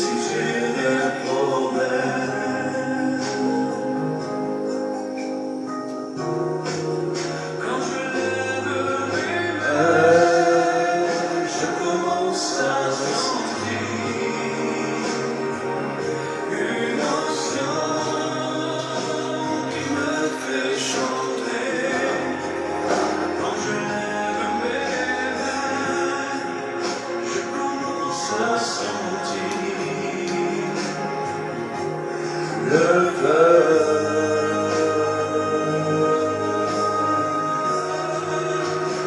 si j'ai des problèmes, quand je lève les mains, je commence à ressentir une onction qui me fait chanter. Quand je lève mes mains, je commence à sentir le feu.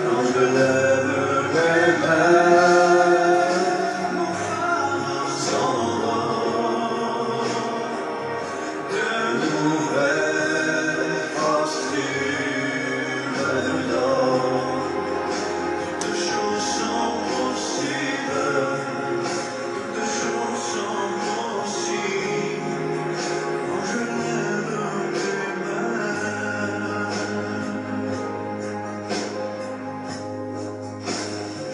Quand je lève mes mains, mon fardeau s'envole. De nouvelles forces tu me donnes. Toutes choses sont possibles. Toutes choses sont possibles. Quand je lève mes mains,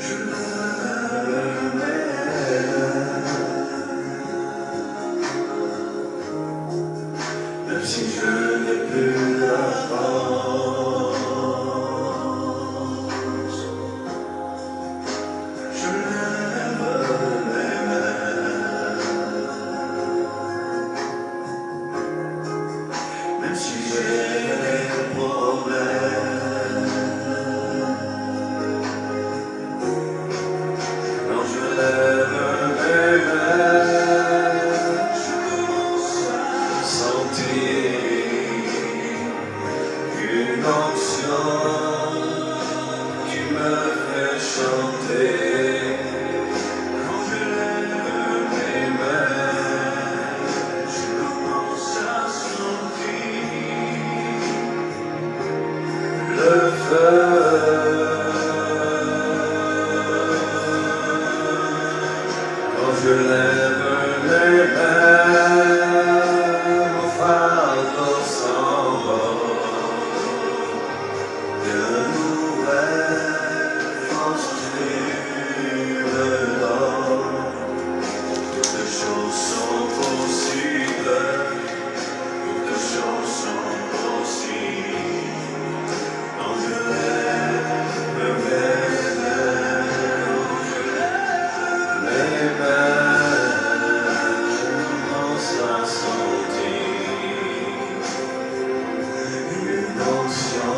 je lève mes mains, même si je n'ai plus la force. Je lève mes mains, même si j'ai des problèmes. Quand je lève mes mains, je commence à sentir une onction qui me fait chanter. Quand je lève mes mains, je commence à sentir le feu. Quand je lève mes mains, mon fardeau s'envole. De nouvelles forces tu me donnes. Toutes choses sont possibles. Toutes choses sont possibles. Quand je lève mes mains, mes mains, je commence à sentir une onction.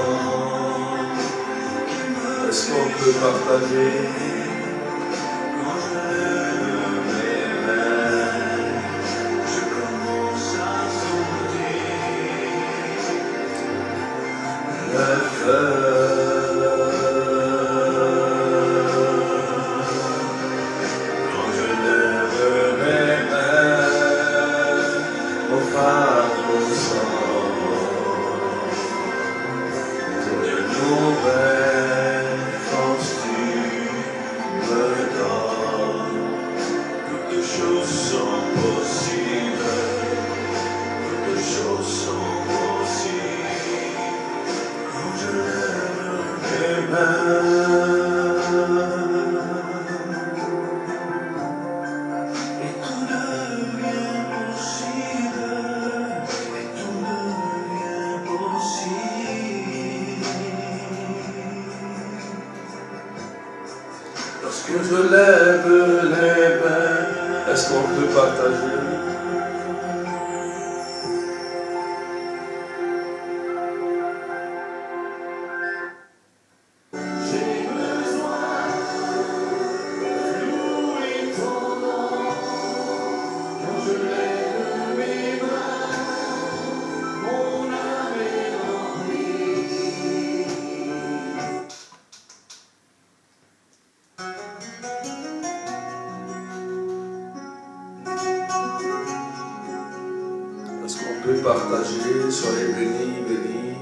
Est-ce qu'on peut partager? Quand je lève mes mains, je commence à sentir le feu. Quand je lève mes mains, mon fardeau s'envole. De nouvelles forces tu me donnes. Toutes choses sont possibles. Toutes choses sont possibles. Quand je lève mes mains, et tout devient possible. Et tout devient possible. Lorsque je lève les mains, est-ce qu'on peut partager? J'ai besoin de louer ton nom. Quand je lève mes mains, mon âme est remplie. Est-ce qu'on peut partager? Soyez bénis, bénis.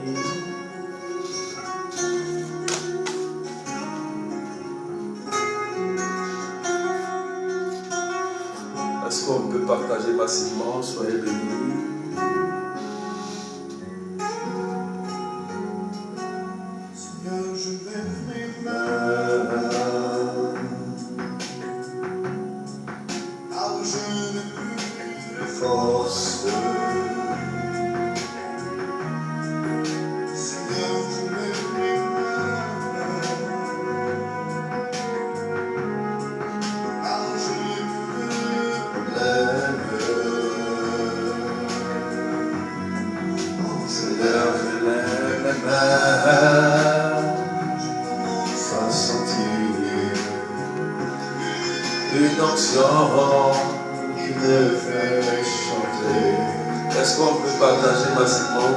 Est-ce qu'on peut partager massivement? Soyez bénis. Seigneur, je lève mes mains, là où je ne force. Seigneur, je lève les mains sans sentir une onction qui me fait chanter. Est-ce qu'on peut partager massivement?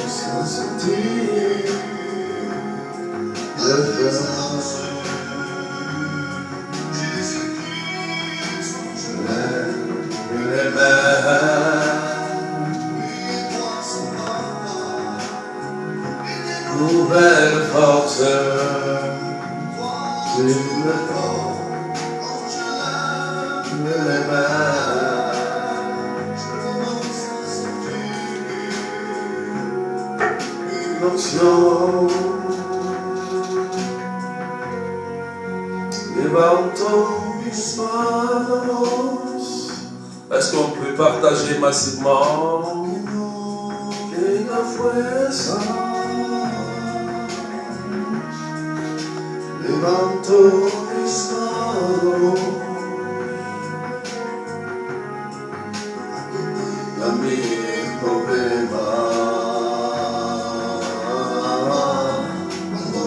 Sans sentir le feu. Les mains, nouvelle force, sur le temps, les mains, l'onction, levantons mis manos. Est-ce qu'on peut partager massivement? Et la fuerza, levanto mis manos a mi problema,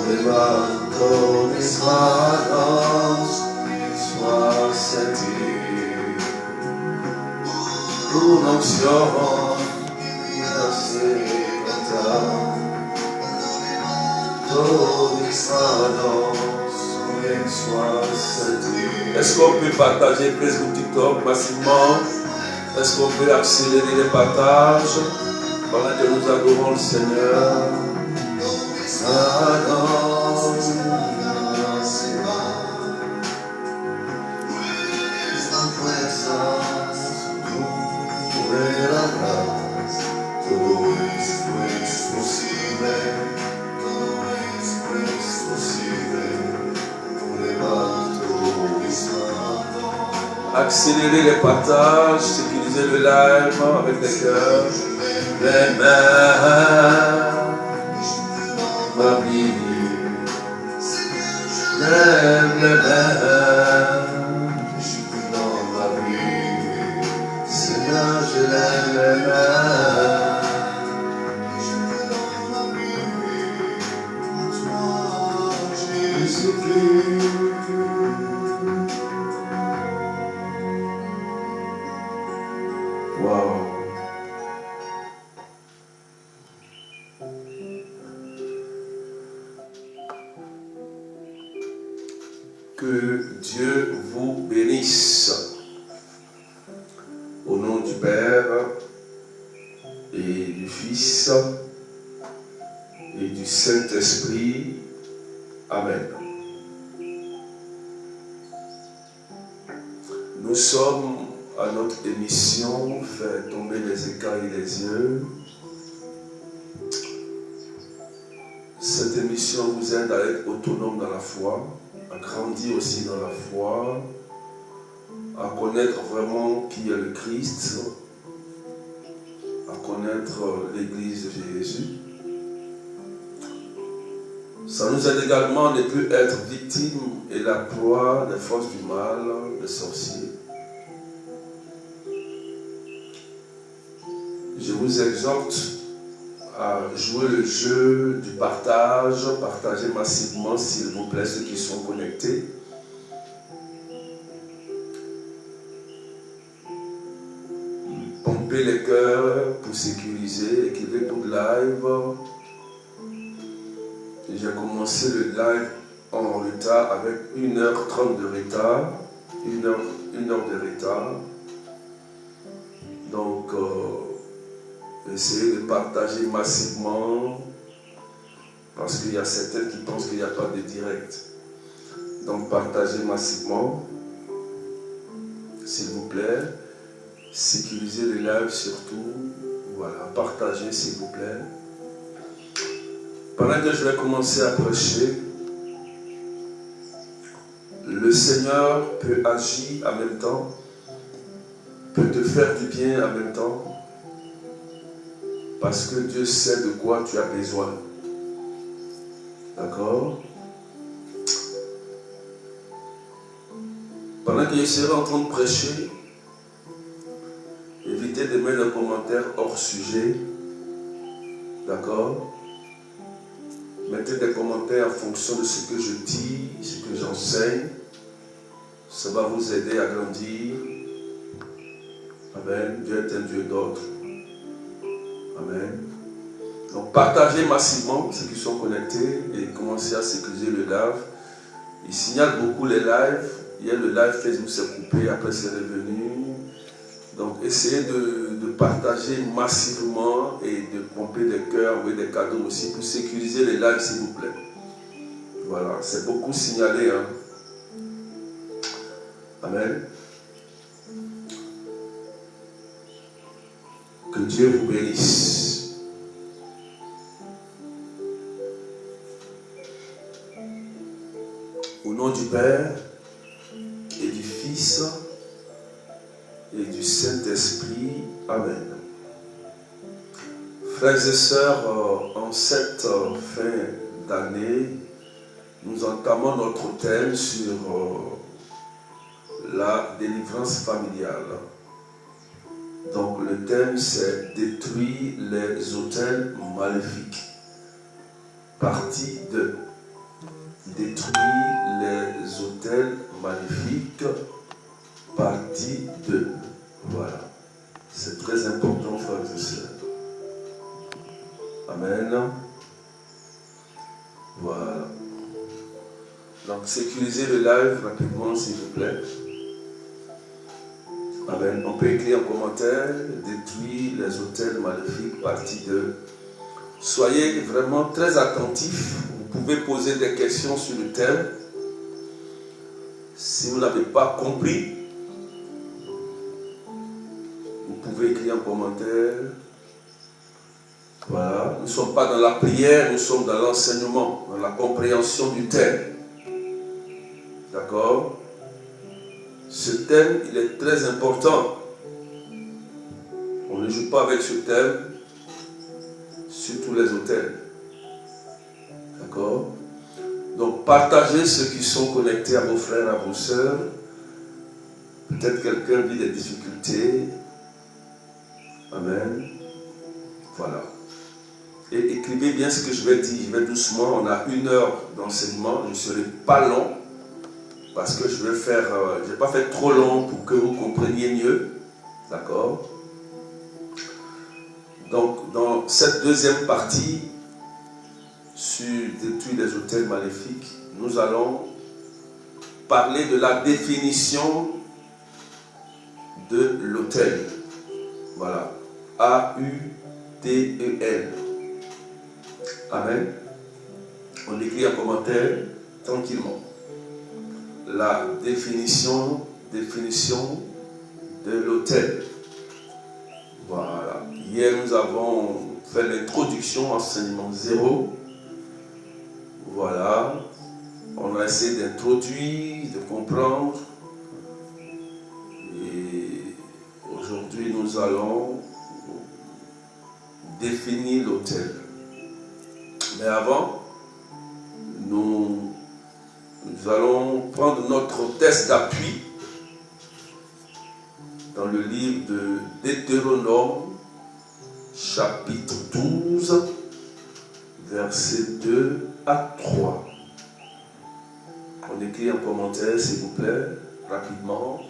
levanto mis manos, sois senti. Une onction est-ce qu'on peut partager Facebook, TikTok massivement? Est-ce qu'on peut accélérer les partages pendant que nous adorons le Seigneur? Accélérer les partages, sécuriser le live avec les cœurs, les mains, ma vie, lève les mains, dans ma vie, Seigneur, je lève les mains, je supplie. Wow. Que Dieu vous bénisse. Au nom du Père et du Fils et du Saint-Esprit. Amen. Nous sommes à notre émission Faire tomber les écailles des yeux. Cette émission vous aide à être autonome dans la foi, à grandir aussi dans la foi, à connaître vraiment qui est le Christ, à connaître l'Église de Jésus. Ça nous aide également à ne plus être victime et la proie des forces du mal, des sorciers. Je vous exhorte à jouer le jeu du partage, partagez massivement s'il vous plaît ceux qui sont connectés. Pompez les cœurs pour sécuriser, écrivez pour le live. J'ai commencé le live en retard avec 1h30 de retard, 1 heure de retard. Donc, essayez de partager massivement parce qu'il y a certains qui pensent qu'il n'y a pas de direct. Donc, partagez massivement, s'il vous plaît. Sécurisez le live surtout. Voilà, partagez s'il vous plaît. Pendant que je vais commencer à prêcher, le Seigneur peut agir en même temps, peut te faire du bien en même temps, parce que Dieu sait de quoi tu as besoin. D'accord? Pendant que je serai en train de prêcher, évitez de mettre des commentaires hors sujet. D'accord? Mettez des commentaires en fonction de ce que je dis, ce que j'enseigne. Ça va vous aider à grandir. Amen. Dieu est un Dieu d'ordre. Amen. Donc partagez massivement ceux qui sont connectés et commencez à sécuriser le live. Il signale beaucoup les lives. Hier le live Facebook s'est coupé, après c'est revenu. Donc essayez de partager massivement et de pomper des cœurs, envoyer des cadeaux aussi pour sécuriser les lives s'il vous plaît. Voilà, c'est beaucoup signalé. Hein. Amen. Que Dieu vous bénisse. Au nom du Père et du Fils et du Saint-Esprit. Amen. Frères et sœurs, en cette fin d'année, nous entamons notre thème sur la délivrance familiale. Donc le thème c'est détruire les autels maléfiques. Partie 2. Détruire les autels maléfiques. Partie 2. Voilà. C'est très important, frères et sœurs. Amen. Voilà. Donc sécurisez le live rapidement s'il vous plaît. Amen. On peut écrire en commentaire, détruire les autels maléfiques, partie 2. Soyez vraiment très attentifs. Vous pouvez poser des questions sur le thème. Si vous n'avez pas compris, vous pouvez écrire en commentaire. Voilà. Nous ne sommes pas dans la prière, nous sommes dans l'enseignement, dans la compréhension du thème. D'accord? Ce thème, il est très important. On ne joue pas avec ce thème sur tous les autels. D'accord? Donc, partagez ceux qui sont connectés à vos frères, à vos sœurs. Peut-être quelqu'un vit des difficultés. Amen. Voilà. Et écrivez bien ce que je vais dire. Je vais doucement. On a 1 heure d'enseignement. Je ne serai pas long. Parce que je vais pas faire trop long pour que vous compreniez mieux. D'accord? Donc, dans cette deuxième partie, sur détruire les autels maléfiques, nous allons parler de la définition de l'autel. Voilà. A-U-T-E-L. Amen. On écrit en commentaire tranquillement. La définition de l'autel. Voilà. Hier, nous avons fait l'introduction, enseignement 0. Voilà. On a essayé d'introduire, de comprendre. Et aujourd'hui, nous allons définir l'autel. Mais avant, nous allons prendre notre test d'appui dans le livre de Deutéronome, chapitre 12, versets 2 à 3. On écrit en commentaire, s'il vous plaît, rapidement,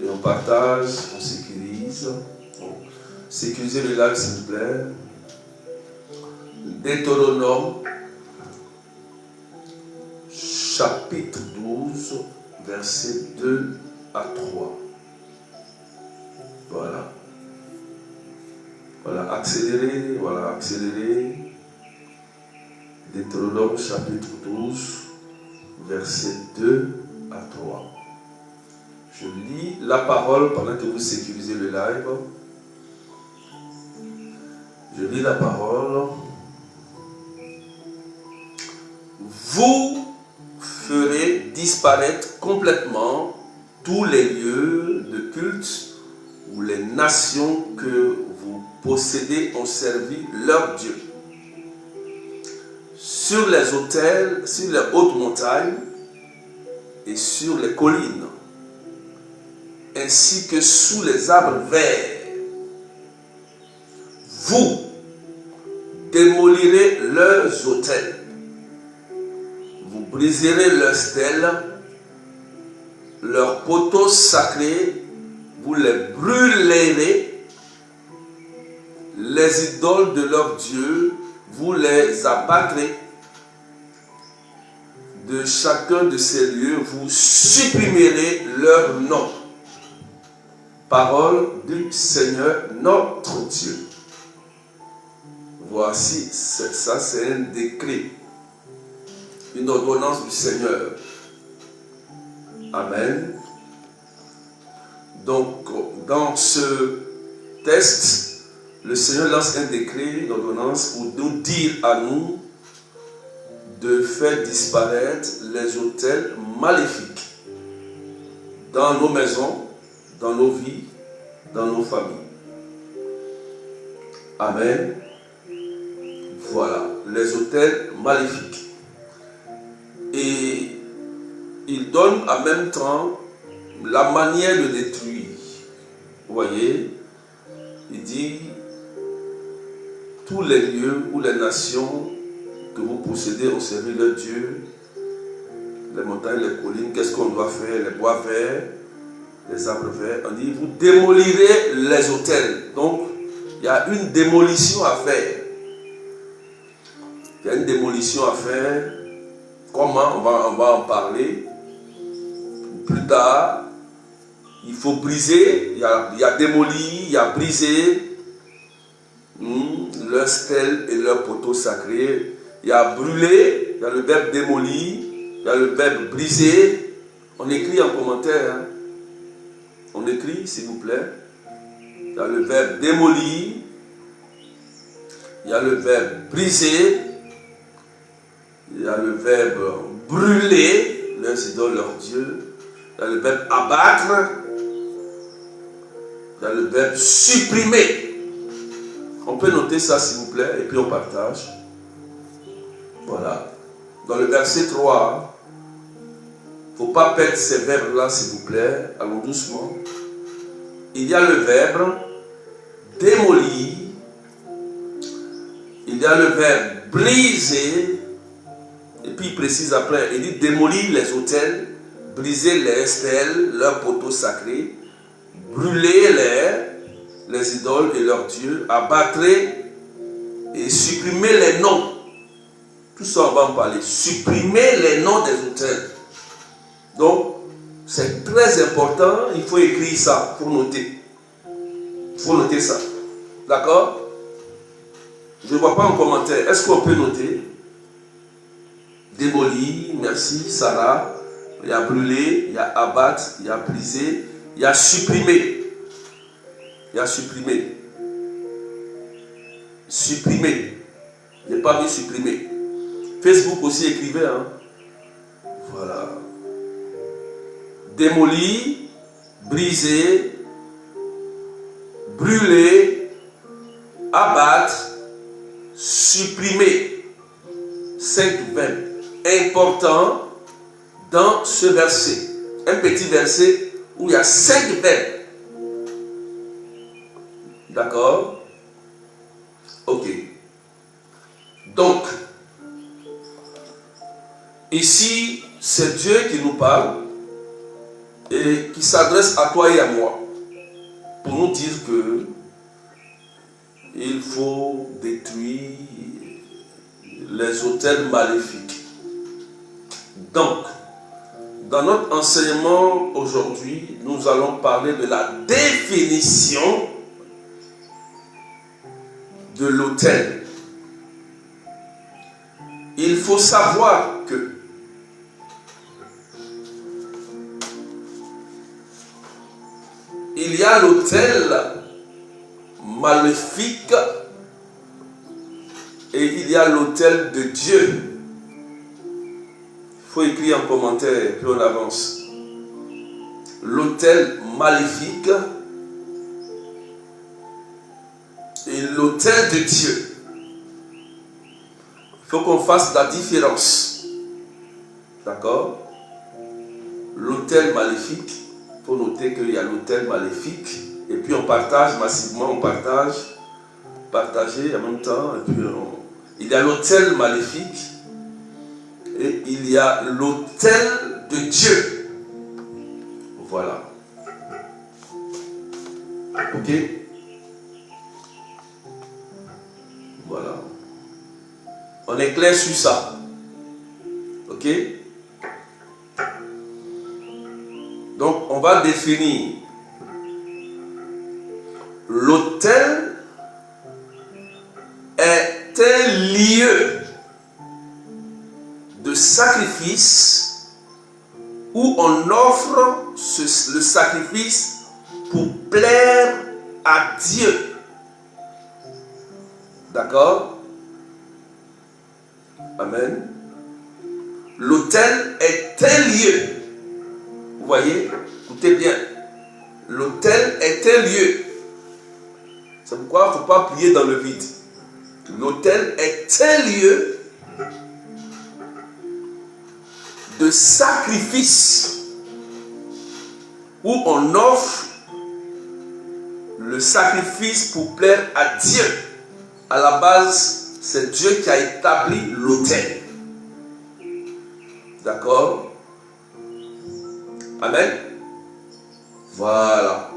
et on partage, on sécurise. Sécurisez le live, s'il vous plaît. Deutéronome, chapitre 12, versets 2 à 3. Voilà. Voilà, accélérez, voilà, accélérez. Deutéronome, chapitre 12, versets 2 à 3. Je lis la parole pendant que vous sécurisez le live. Je lis la parole. Vous ferez disparaître complètement tous les lieux de culte où les nations que vous possédez ont servi leur Dieu. Sur les autels, sur les hautes montagnes et sur les collines, ainsi que sous les arbres verts. Vous démolirez leurs autels, vous briserez leurs stèles, leurs poteaux sacrés, vous les brûlerez, les idoles de leurs dieux, vous les abattrez. De chacun de ces lieux, vous supprimerez leur nom. Parole du Seigneur notre Dieu. Voici, ça c'est un décret, une ordonnance du Seigneur. Amen. Donc, dans ce texte, le Seigneur lance un décret, une ordonnance pour nous dire à nous de faire disparaître les autels maléfiques dans nos maisons, dans nos vies, dans nos familles. Amen. Voilà, les autels maléfiques. Et il donne en même temps la manière de détruire. Vous voyez, il dit tous les lieux où les nations que vous possédez ont servi leur Dieu, les montagnes, les collines, qu'est-ce qu'on doit faire? Les bois verts, les arbres verts. On dit, vous démolirez les autels. Donc, il y a une démolition à faire. Il y a une démolition à faire. Comment? On va en parler. Plus tard, il faut briser. Il y a démoli, il y a brisé leurs stèles et leurs poteaux sacrés. Il y a brûlé, il y a le verbe démoli, il y a le verbe brisé. On écrit en commentaire. Hein. On écrit, s'il vous plaît. Il y a le verbe démoli, il y a le verbe briser, il y a le verbe brûler, leurs idoles, leurs dieux, il y a le verbe abattre, il y a le verbe supprimer. On peut noter ça s'il vous plaît, et puis on partage. Voilà. Dans le verset 3, il ne faut pas perdre ces verbes-là s'il vous plaît, allons doucement. Il y a le verbe démolir, il y a le verbe briser, et puis il précise après, il dit démolir les autels, briser les stèles, leurs poteaux sacrés, brûler les idoles et leurs dieux, abattre et supprimer les noms. Tout ça on va en parler. Supprimer les noms des autels. Donc, c'est très important, il faut écrire ça, pour noter. Il faut noter ça. D'accord? Je ne vois pas en commentaire. Est-ce qu'on peut noter? Démolir, merci, Sarah. Il y a brûlé, il y a abattre, il y a briser, il y a supprimer. Il y a supprimer. Supprimer. Je n'ai pas mis supprimer. Facebook aussi écrivait. Hein? Voilà. Démolir, briser, brûler, abattre, supprimer. 5 verbes importants dans ce verset. Un petit verset où il y a 5 verbes. D'accord? Ok. Donc, ici, c'est Dieu qui nous parle et qui s'adresse à toi et à moi pour nous dire que il faut détruire les autels maléfiques. Donc, dans notre enseignement aujourd'hui, nous allons parler de la définition de l'autel. Il faut savoir que il y a l'autel maléfique et il y a l'autel de Dieu. Il faut écrire en commentaire, puis on avance. l'autel maléfique et l'autel de Dieu. Il faut qu'on fasse la différence. D'accord? L'autel maléfique, il faut noter qu'il y a l'autel maléfique. Et puis on partage massivement, partager en même temps. Et puis il y a l'autel maléfique et il y a l'autel de Dieu. Voilà. Ok? Voilà. On est clair sur ça. Ok? Donc, on va définir l'autel est un lieu de sacrifice où on offre le sacrifice pour plaire à Dieu. D'accord? Amen. L'autel est un lieu. Vous voyez? Écoutez bien. L'autel est un lieu. C'est pourquoi il ne faut pas prier dans le vide. L'autel est un lieu de sacrifice où on offre le sacrifice pour plaire à Dieu. À la base, c'est Dieu qui a établi l'autel. D'accord? Amen. Voilà.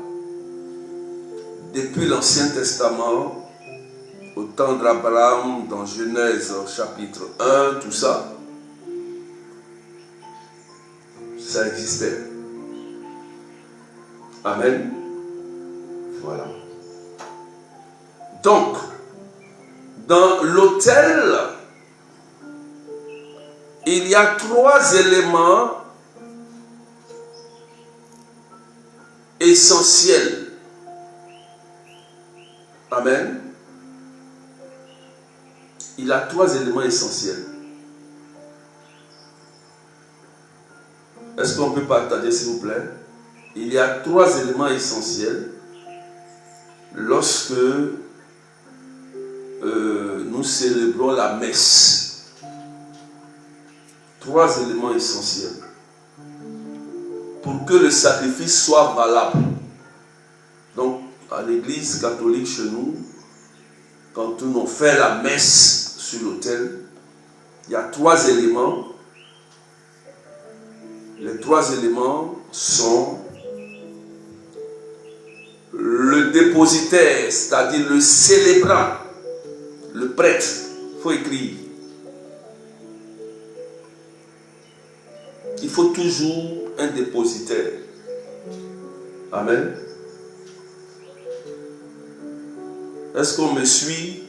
Depuis l'Ancien Testament, au temps d'Abraham, dans Genèse chapitre 1, tout ça, ça existait. Amen. Voilà. Donc, dans l'autel, il y a 3 éléments essentiels. Amen. Il a 3 éléments essentiels. Est-ce qu'on peut partager, s'il vous plaît? Il y a 3 éléments essentiels lorsque nous célébrons la messe. 3 éléments essentiels pour que le sacrifice soit valable. Donc, à l'église catholique chez nous, quand on fait la messe sur l'autel, il y a 3 éléments. Les 3 éléments sont le dépositaire, c'est-à-dire le célébrant, le prêtre. Il faut écrire. Il faut toujours un dépositaire. Amen. Est-ce qu'on me suit?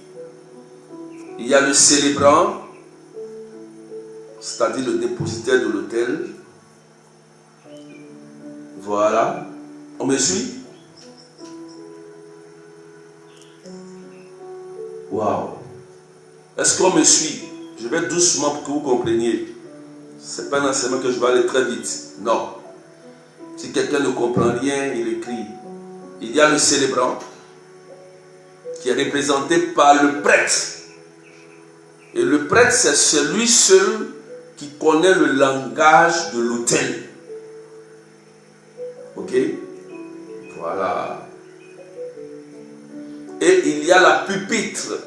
Il y a le célébrant, c'est-à-dire le dépositaire de l'autel. Voilà. On me suit? Waouh. Est-ce qu'on me suit? Je vais doucement pour que vous compreniez. Ce n'est pas un enseignement que je vais aller très vite. Non. Si quelqu'un ne comprend rien, il écrit. Il y a le célébrant qui est représenté par le prêtre. Et le prêtre, c'est celui seul qui connaît le langage de l'autel. Ok? Voilà. Et il y a la pupitre.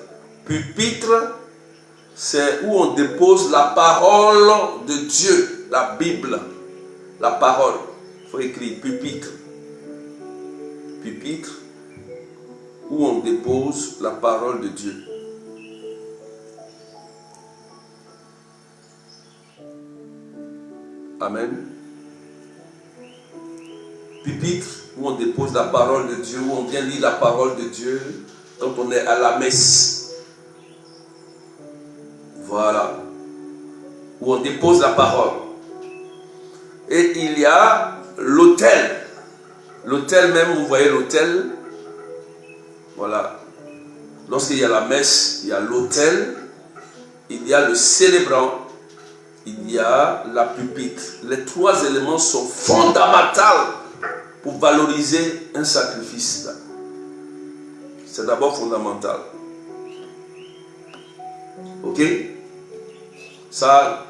Pupitre, c'est où on dépose la parole de Dieu, la Bible, la parole. Il faut écrire pupitre. Pupitre, où on dépose la parole de Dieu. Amen. Pupitre, où on dépose la parole de Dieu, où on vient lire la parole de Dieu, quand on est à la messe. Voilà. Où on dépose la parole. Et il y a l'autel. L'autel même, vous voyez l'autel. Voilà. Lorsqu'il y a la messe, il y a l'autel. Il y a le célébrant. Il y a la pupitre. Les 3 éléments sont fondamentaux pour valoriser un sacrifice. C'est d'abord fondamental. Ok? Ça,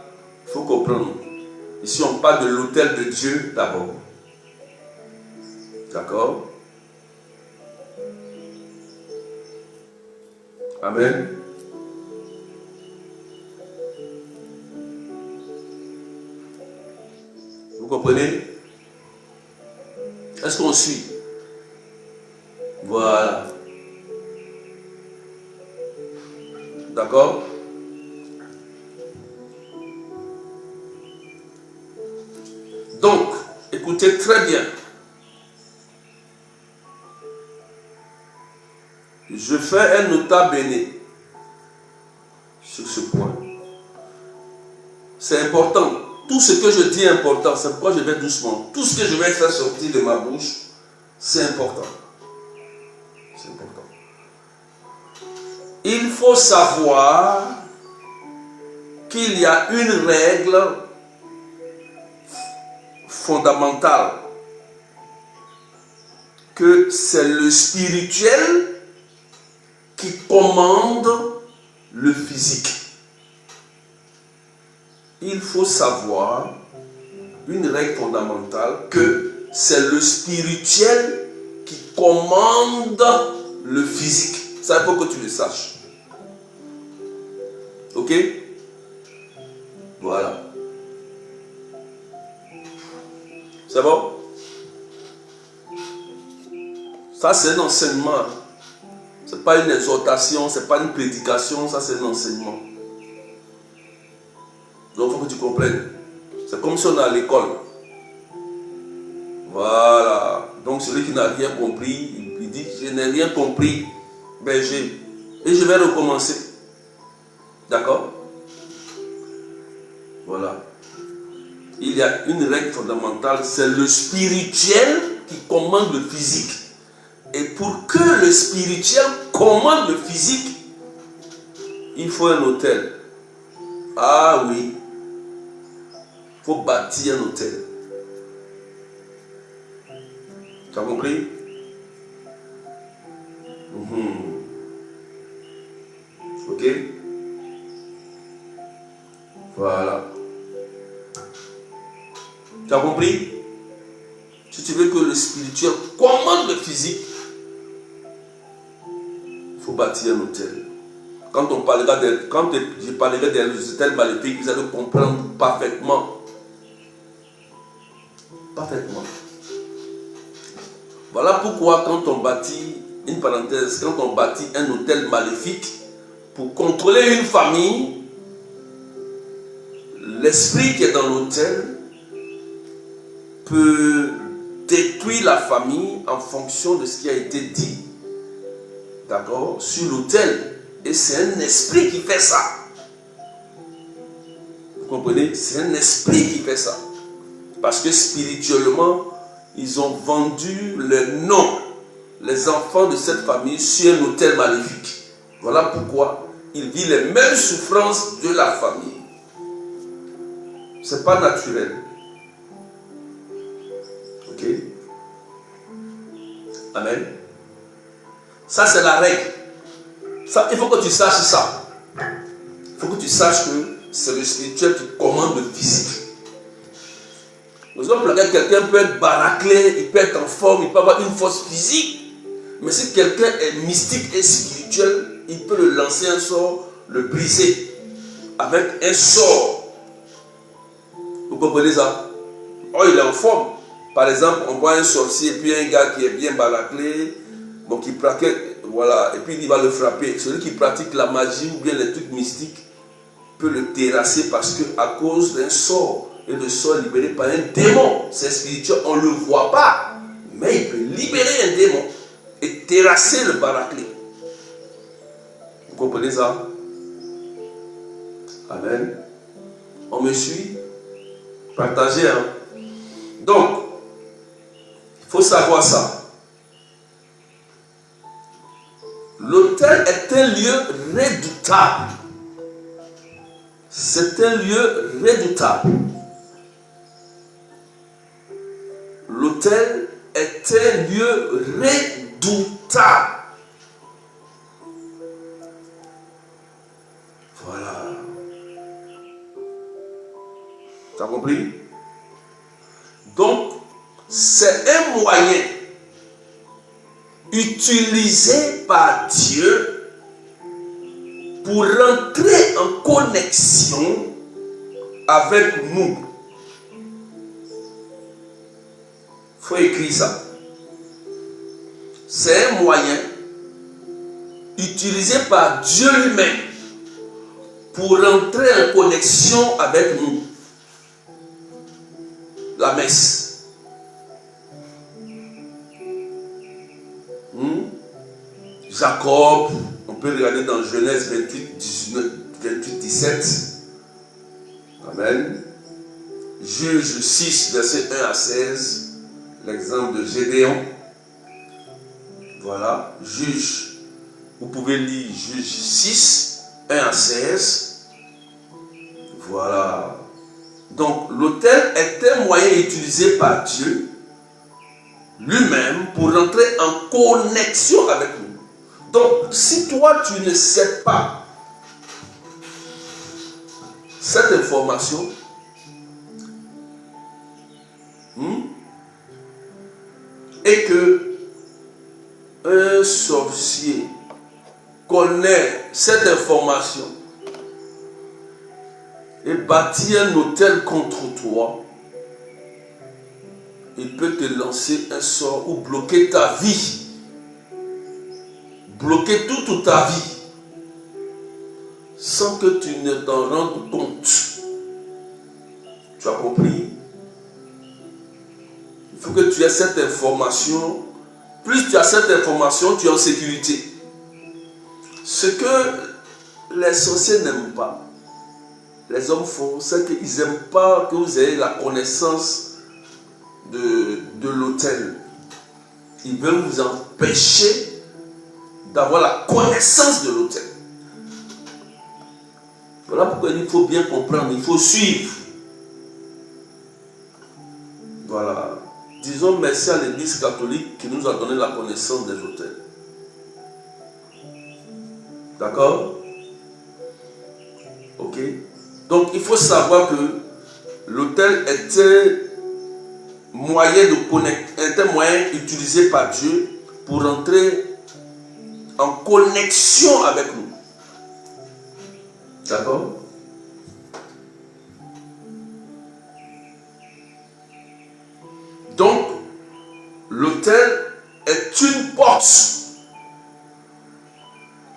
il faut comprendre. Ici, on parle de l'autel de Dieu d'abord. D'accord? Amen. Vous comprenez? Est-ce qu'on suit? Voilà. D'accord? Donc, écoutez très bien. Je fais un nota bene sur ce point. C'est important. Tout ce que je dis est important. C'est pourquoi je vais doucement. Tout ce que je vais faire sortir de ma bouche, c'est important. C'est important. Il faut savoir qu'il y a une règle fondamentale, que c'est le spirituel qui commande le physique. Il faut savoir une règle fondamentale, que c'est le spirituel qui commande le physique. Ça, il faut que tu le saches. Ok? Voilà. C'est bon? Ça, c'est un enseignement. Ce n'est pas une exhortation, ce n'est pas une prédication, ça, c'est un enseignement. Donc, il faut que tu comprennes. C'est comme si on est à l'école. Voilà. Donc, celui qui n'a rien compris, il dit, je n'ai rien compris. Ben, et je vais recommencer. D'accord? Voilà. Il y a une règle fondamentale, c'est le spirituel qui commande le physique. Et pour que le spirituel commande le physique, il faut un autel. Ah oui. Il faut bâtir un autel. Tu as compris? Ok? Voilà. Tu as compris? Si tu veux que le spirituel commande le physique, il faut bâtir un autel. Quand je parlerai des autels maléfiques, vous allez comprendre parfaitement. Parfaitement. Voilà pourquoi quand on bâtit, une parenthèse, quand on bâtit un autel maléfique, pour contrôler une famille, l'esprit qui est dans l'autel peut détruire la famille en fonction de ce qui a été dit, d'accord, sur l'autel. Et c'est un esprit qui fait ça. Vous comprenez? C'est un esprit qui fait ça. Parce que spirituellement, ils ont vendu le nom, les enfants de cette famille, sur un autel maléfique. Voilà pourquoi ils vivent les mêmes souffrances de la famille. Ce n'est pas naturel. Ok? Amen. Ça, c'est la règle. Ça, il faut que tu saches ça. Il faut que tu saches que c'est le spirituel qui commande le physique. Par exemple, quelqu'un peut être baraclé, il peut être en forme, il peut avoir une force physique. Mais si quelqu'un est mystique et spirituel, il peut le lancer un sort, le briser avec un sort. Vous comprenez ça? Oh, il est en forme. Par exemple, on voit un sorcier et puis un gars qui est bien baraclé, bon, qui pratique, voilà, et puis il va le frapper. Celui qui pratique la magie ou bien les trucs mystiques peut le terrasser parce qu'à cause d'un sort, et le sort est libéré par un démon. C'est spirituel, on ne le voit pas, mais il peut libérer un démon et terrasser le baraclé. Vous comprenez ça? Amen. On me suit? Partagez, hein? Donc, il faut savoir ça. L'autel est un lieu redoutable. C'est un lieu redoutable. L'autel est est un lieu redoutable. Voilà. Tu as compris? Donc, c'est un moyen utilisé par Dieu pour rentrer en connexion avec nous. Il faut écrire ça. C'est un moyen utilisé par Dieu lui-même pour rentrer en connexion avec nous. La messe. Jacob, on peut regarder dans Genèse 28, 17. Amen. Juge 6, verset 1 à 16. L'exemple de Gédéon. Voilà. Juge. Vous pouvez lire Juge 6, 1 à 16. Voilà. Donc, l'autel est un moyen utilisé par Dieu lui-même pour rentrer en connexion avec nous. Donc, si toi, tu ne sais pas cette information, et que un sorcier connaît cette information et bâtit un autel contre toi, il peut te lancer un sort ou bloquer ta vie. Bloquer toute ta vie sans que tu ne t'en rendes compte. Tu as compris? Il faut que tu aies cette information. Plus tu as cette information, tu es en sécurité. Ce que les sorciers n'aiment pas, les hommes font, c'est qu'ils n'aiment pas que vous ayez la connaissance de l'autel. Ils veulent vous empêcher d'avoir la connaissance de l'autel. Voilà pourquoi il faut bien comprendre, il faut suivre. Voilà. Disons merci à l'Église catholique qui nous a donné la connaissance des autels. D'accord? Ok? Donc il faut savoir que l'autel est un moyen de connecter, est un moyen utilisé par Dieu pour entrer en connexion avec nous. D'accord? Donc, l'autel est une porte.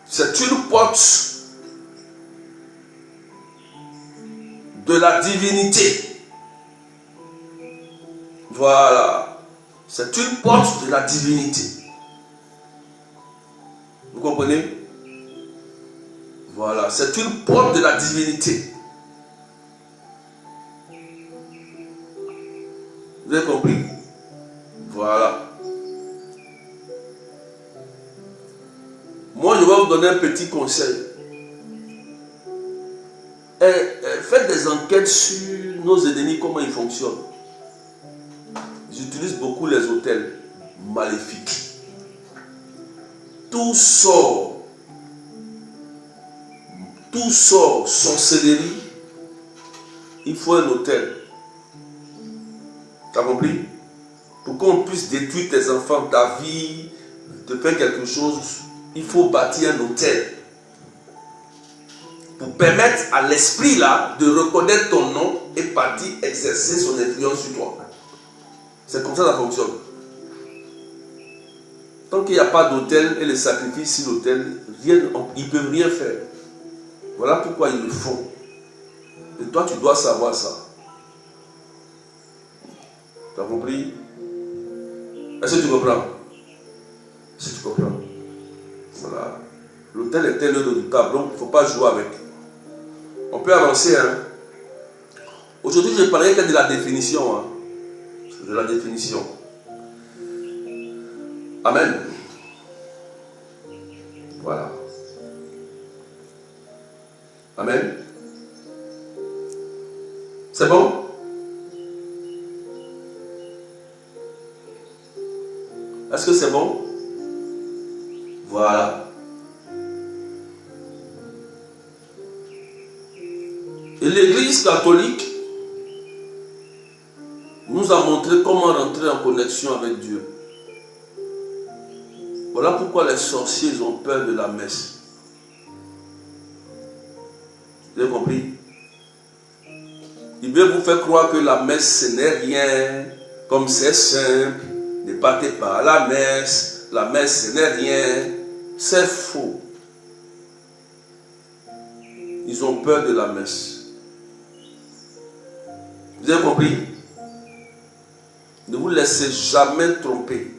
C'est une porte de la divinité. Voilà. C'est une porte de la divinité. Vous comprenez? Voilà. C'est une porte de la divinité. Vous avez compris? Voilà. Moi, je vais vous donner un petit conseil. Faites des enquêtes sur nos ennemis, comment ils fonctionnent. Ils utilisent beaucoup les autels maléfiques. Tout sort, sorcellerie, il faut un autel. Tu as compris? Pour qu'on puisse détruire tes enfants, ta vie, te faire quelque chose, il faut bâtir un autel. Pour permettre à l'esprit là de reconnaître ton nom et partir exercer son influence sur toi. C'est comme ça que ça fonctionne. Tant qu'il n'y a pas d'autel et les sacrifices sur l'autel, ils ne peuvent rien faire. Voilà pourquoi ils le font. Et toi, tu dois savoir ça. Tu as compris? Est-ce que tu comprends? Est-ce que tu comprends? Voilà. L'autel est un lieu redoutable, donc il ne faut pas jouer avec. On peut avancer. Hein? Aujourd'hui, je parlerai que de la définition. Hein? De la définition. Amen. Voilà. Amen. C'est bon? Est-ce que c'est bon? Voilà. Et l'Église catholique nous a montré comment rentrer en connexion avec Dieu. Voilà pourquoi les sorciers ont peur de la messe. Vous avez compris? Il veut vous faire croire que la messe, ce n'est rien, comme c'est simple, ne partez pas à la messe, ce n'est rien. C'est faux. Ils ont peur de la messe. Vous avez compris? Ne vous laissez jamais tromper.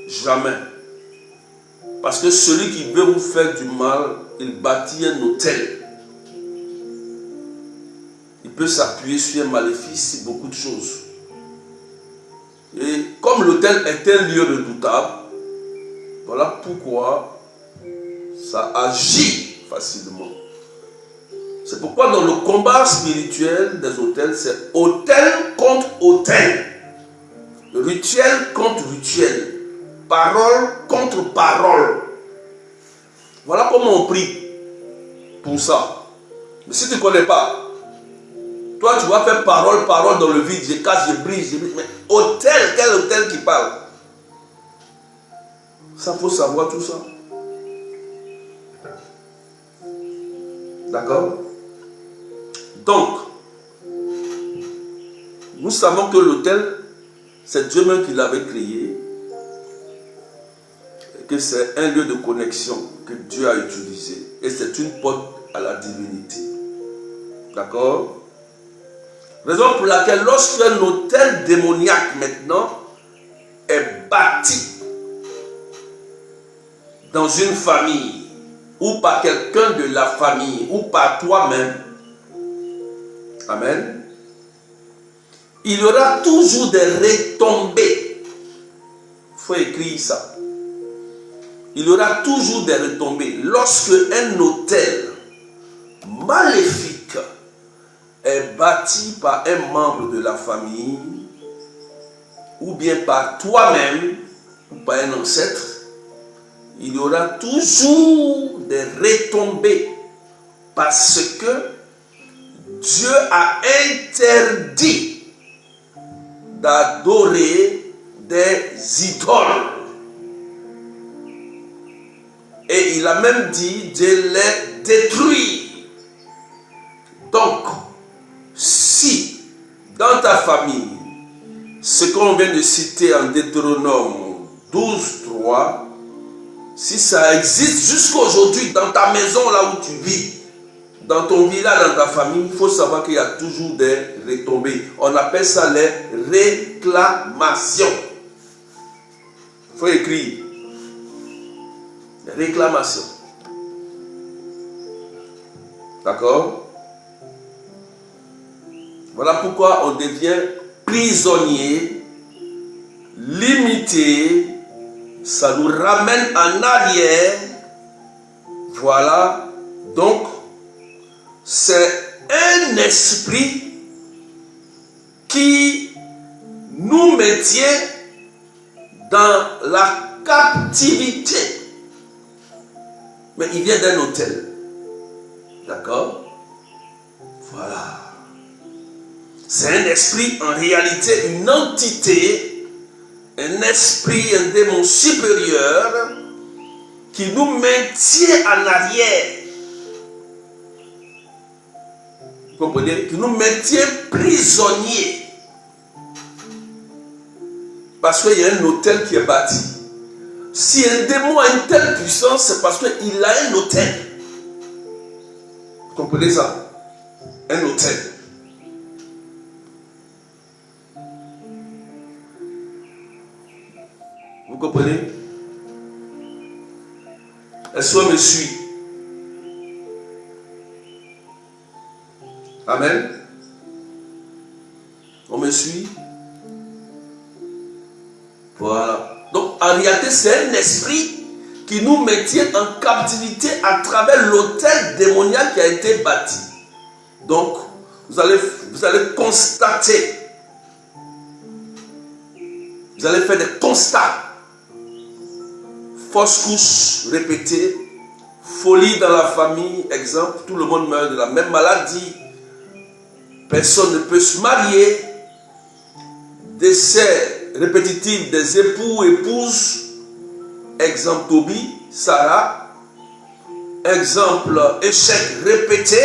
Jamais. Parce que celui qui veut vous faire du mal, il bâtit un hôtel. Il peut s'appuyer sur un maléfice, beaucoup de choses. Et comme l'hôtel est un lieu redoutable, voilà pourquoi ça agit facilement. C'est pourquoi dans le combat spirituel des hôtels, c'est hôtel contre hôtel. Rituel contre rituel. Parole contre parole. Voilà comment on prie pour ça. Mais si tu ne connais pas, toi tu vas faire parole dans le vide. Je casse, je brise, mais hôtel, quel hôtel qui parle? Ça, faut savoir tout ça. D'accord? Donc, nous savons que l'autel, c'est Dieu même qui l'avait créé, et que c'est un lieu de connexion que Dieu a utilisé, et c'est une porte à la divinité. D'accord? Raison pour laquelle lorsqu'un autel démoniaque maintenant est bâti dans une famille, ou par quelqu'un de la famille, ou par toi-même, amen, il y aura toujours des retombées. Il faut écrire ça. Il y aura toujours des retombées. Lorsque un autel maléfique est bâti par un membre de la famille, ou bien par toi-même, ou par un ancêtre, il y aura toujours des retombées. Parce que Dieu a interdit d'adorer des idoles. Et il a même dit de les détruire. Donc, si dans ta famille, ce qu'on vient de citer en Deutéronome 12:3, si ça existe jusqu'aujourd'hui dans ta maison là où tu vis, dans ton village, dans ta famille, il faut savoir qu'il y a toujours des retombées. On appelle ça les réclamations. Il faut écrire. Les réclamations. D'accord? Voilà pourquoi on devient prisonnier, limité. Ça nous ramène en arrière. Voilà. Donc, c'est un esprit qui nous maintient dans la captivité. Mais il vient d'un hôtel. D'accord? Voilà. C'est un esprit, en réalité, une entité, un esprit, un démon supérieur qui nous maintient en arrière. Vous comprenez? Qui nous maintient prisonniers. Parce qu'il y a un hôtel qui est bâti. Si un démon a une telle puissance, c'est parce qu'il a un hôtel. Vous comprenez ça? Un hôtel. Vous comprenez? Est-ce qu'on me suit? Amen. On me suit? Voilà. Donc en réalité, c'est un esprit qui nous maintient en captivité à travers l'autel démoniaque qui a été bâti. Donc, vous allez constater Vous allez faire des constats. Fausse couche répétée, folie dans la famille, exemple, tout le monde meurt de la même maladie, personne ne peut se marier, décès répétitif des époux, épouses, exemple Toby, Sarah, exemple échec répété,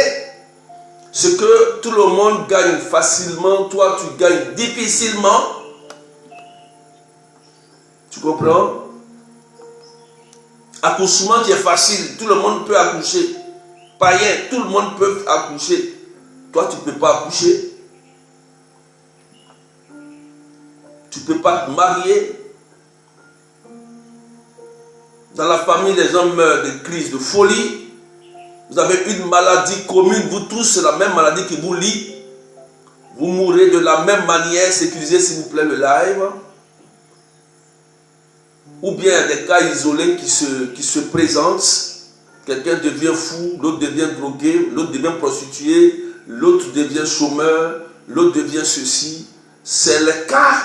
ce que tout le monde gagne facilement, toi tu gagnes difficilement, tu comprends? Accouchement qui est facile, tout le monde peut accoucher. Païen, tout le monde peut accoucher. Toi, tu ne peux pas accoucher. Tu ne peux pas te marier. Dans la famille, les gens meurent de crise de folie. Vous avez une maladie commune, vous tous, c'est la même maladie qui vous lie. Vous mourrez de la même manière. Sécurisez s'il vous plaît le live. Ou bien des cas isolés qui se présentent. Quelqu'un devient fou, l'autre devient drogué, l'autre devient prostitué, l'autre devient chômeur, l'autre devient ceci. C'est le cas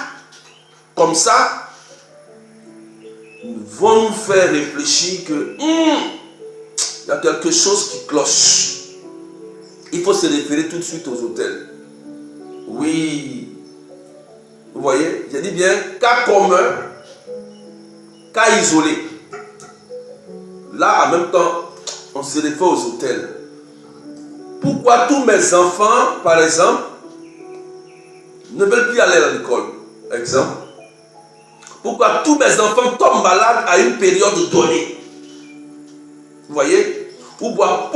comme ça. Vont nous faire réfléchir que il y a quelque chose qui cloche. Il faut se référer tout de suite aux hôtels. Oui. Vous voyez, j'ai dit bien cas commun. Cas isolé. Là, en même temps, on se réfère aux hôtels. Pourquoi tous mes enfants, par exemple, ne veulent plus aller à l'école? Exemple. Pourquoi tous mes enfants tombent malades à une période donnée? Vous voyez? Pourquoi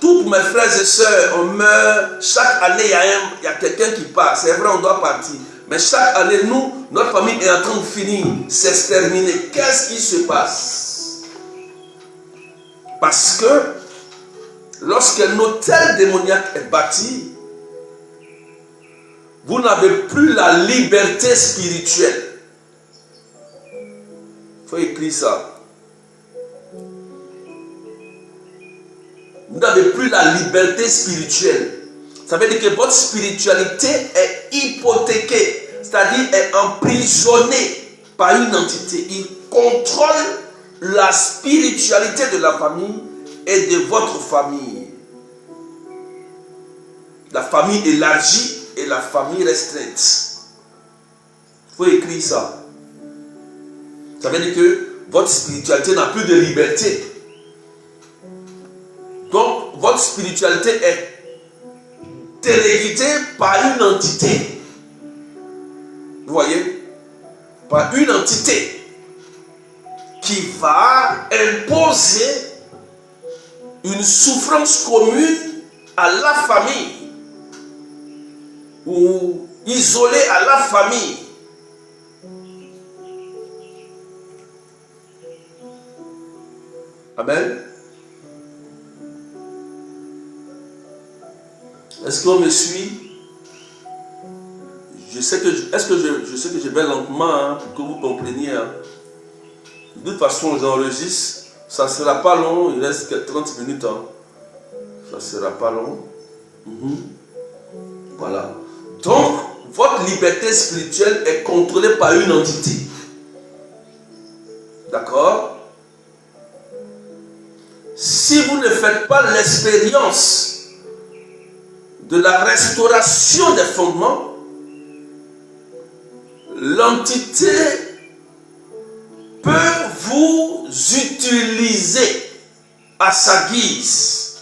tous mes frères et sœurs, on meurt, chaque année, il y a quelqu'un qui part. C'est vrai, on doit partir. Mais chaque année, nous, notre famille est en train de finir, s'exterminer. Qu'est-ce qui se passe? Parce que lorsqu'un hôtel démoniaque est bâti, vous n'avez plus la liberté spirituelle. Il faut écrire ça. Vous n'avez plus la liberté spirituelle. Ça veut dire que votre spiritualité est hypothéquée, c'est-à-dire est emprisonnée par une entité. Il contrôle la spiritualité de la famille et de votre famille. La famille élargie et la famille restreinte. Il faut écrire ça. Ça veut dire que votre spiritualité n'a plus de liberté. Donc, votre spiritualité est téléguidée par une entité. Vous voyez? Par une entité qui va imposer une souffrance commune à la famille ou isoler à la famille. Amen. Est-ce qu'on me suit? Je sais que je vais lentement hein, pour que vous compreniez. Hein. De toute façon, j'enregistre. Ça ne sera pas long. Il reste que 30 minutes. Hein. Ça ne sera pas long. Voilà. Donc, votre liberté spirituelle est contrôlée par une entité. D'accord? Si vous ne faites pas l'expérience de la restauration des fondements, l'entité peut vous utiliser à sa guise.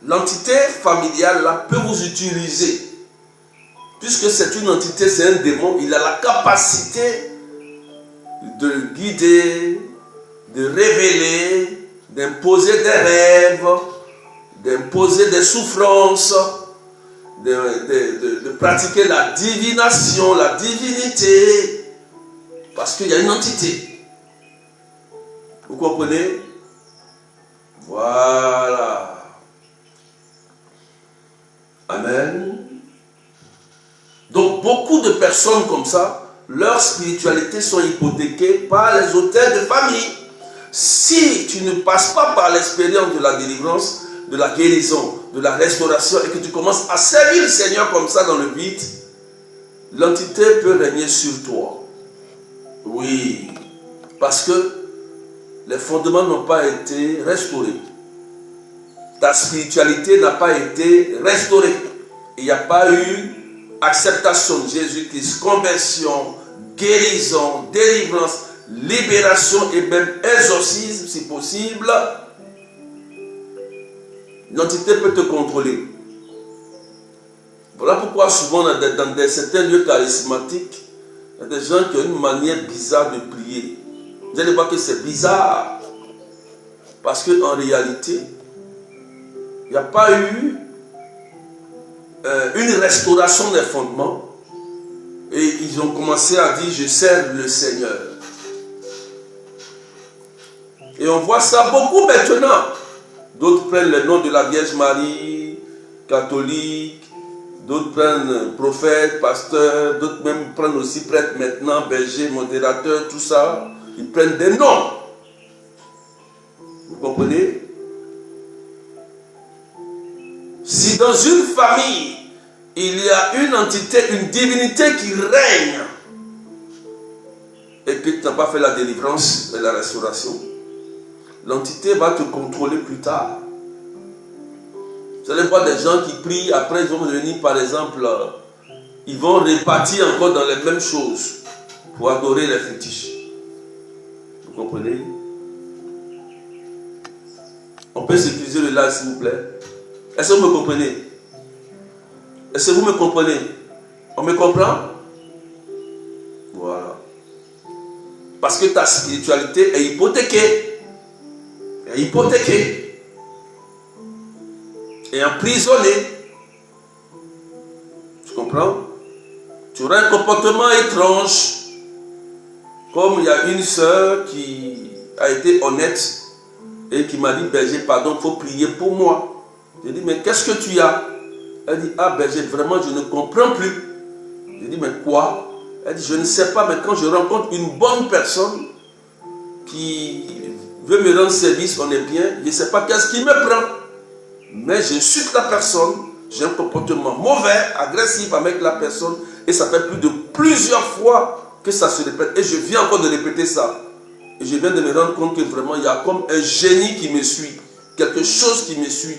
L'entité familiale là, peut vous utiliser. Puisque c'est une entité, c'est un démon, il a la capacité de guider, de révéler, d'imposer des rêves, d'imposer des souffrances, de pratiquer la divination, la divinité, parce qu'il y a une entité. Vous comprenez? Voilà. Amen. Donc beaucoup de personnes comme ça, leur spiritualité sont hypothéquées par les hôtels de famille. Si tu ne passes pas par l'expérience de la délivrance, de la guérison, de la restauration et que tu commences à servir le Seigneur comme ça dans le vide, l'entité peut régner sur toi. Oui, parce que les fondements n'ont pas été restaurés. Ta spiritualité n'a pas été restaurée. Il n'y a pas eu acceptation de Jésus-Christ, conversion, guérison, délivrance, libération et même exorcisme si possible. L'entité peut te contrôler. Voilà pourquoi souvent dans certains lieux charismatiques, il y a des gens qui ont une manière bizarre de prier. Vous allez voir que c'est bizarre. Parce qu'en réalité, il n'y a pas eu une restauration des fondements. Et ils ont commencé à dire, je sers le Seigneur. Et on voit ça beaucoup maintenant. D'autres prennent le nom de la Vierge Marie, catholique. D'autres prennent prophète, pasteur. D'autres même prennent aussi prêtre maintenant, berger, modérateur, tout ça. Ils prennent des noms. Vous comprenez? Si dans une famille, il y a une entité, une divinité qui règne, et que tu n'as pas fait la délivrance et la restauration, l'entité va te contrôler plus tard. Vous allez voir des gens qui prient, après ils vont venir par exemple, ils vont répartir encore dans les mêmes choses pour adorer les fétiches. Vous comprenez? On peut sécuriser le live s'il vous plaît. Est-ce que vous me comprenez? Est-ce que vous me comprenez? On me comprend? Voilà. Parce que ta spiritualité est hypothéquée. Est hypothéquée. Et emprisonnée. Tu comprends? Tu auras un comportement étrange. Comme il y a une sœur qui a été honnête et qui m'a dit, berger, pardon, il faut prier pour moi. J'ai dit, mais qu'est-ce que tu as? Elle dit, ah berger, vraiment je ne comprends plus. J'ai dit, mais quoi? Elle dit, je ne sais pas, mais quand je rencontre une bonne personne qui veut me rendre service, on est bien, je ne sais pas qu'est-ce qui me prend. Mais j'insulte la personne, j'ai un comportement mauvais, agressif avec la personne, et ça fait plusieurs fois que ça se répète. Et je viens encore de répéter ça. Et je viens de me rendre compte que vraiment, il y a comme un génie qui me suit, quelque chose qui me suit.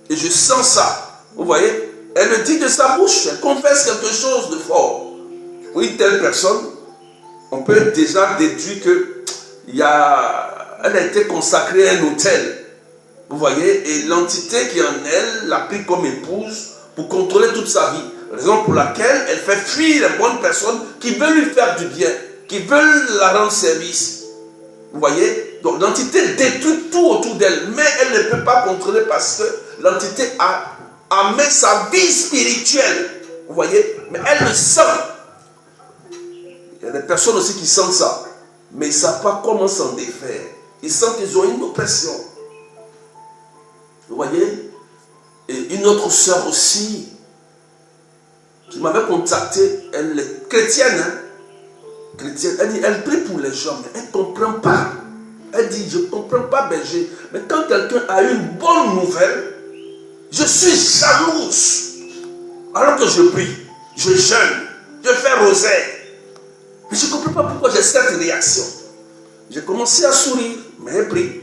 Et je sens ça. Vous voyez, elle le dit de sa bouche, elle confesse quelque chose de fort. Oui, telle personne, on peut déjà déduire qu'elle a été consacrée à un autel. Vous voyez, et l'entité qui est en elle l'a pris comme épouse pour contrôler toute sa vie. Raison pour laquelle elle fait fuir les bonnes personnes qui veulent lui faire du bien, qui veulent la rendre service. Vous voyez, donc l'entité détruit tout autour d'elle, mais elle ne peut pas contrôler parce que l'entité a mis sa vie spirituelle. Vous voyez, mais elle le sent. Il y a des personnes aussi qui sentent ça, mais ils ne savent pas comment s'en défaire. Ils sentent qu'ils ont une oppression. Vous voyez? Et une autre sœur aussi, qui m'avait contacté, elle est chrétienne, hein? Chrétienne. Elle dit, elle prie pour les gens, mais elle ne comprend pas. Elle dit, je ne comprends pas, berger. Mais quand quelqu'un a une bonne nouvelle, je suis jalouse. Alors que je prie, je jeûne, je fais rosaire. Mais je ne comprends pas pourquoi j'ai cette réaction. J'ai commencé à sourire, mais elle prie.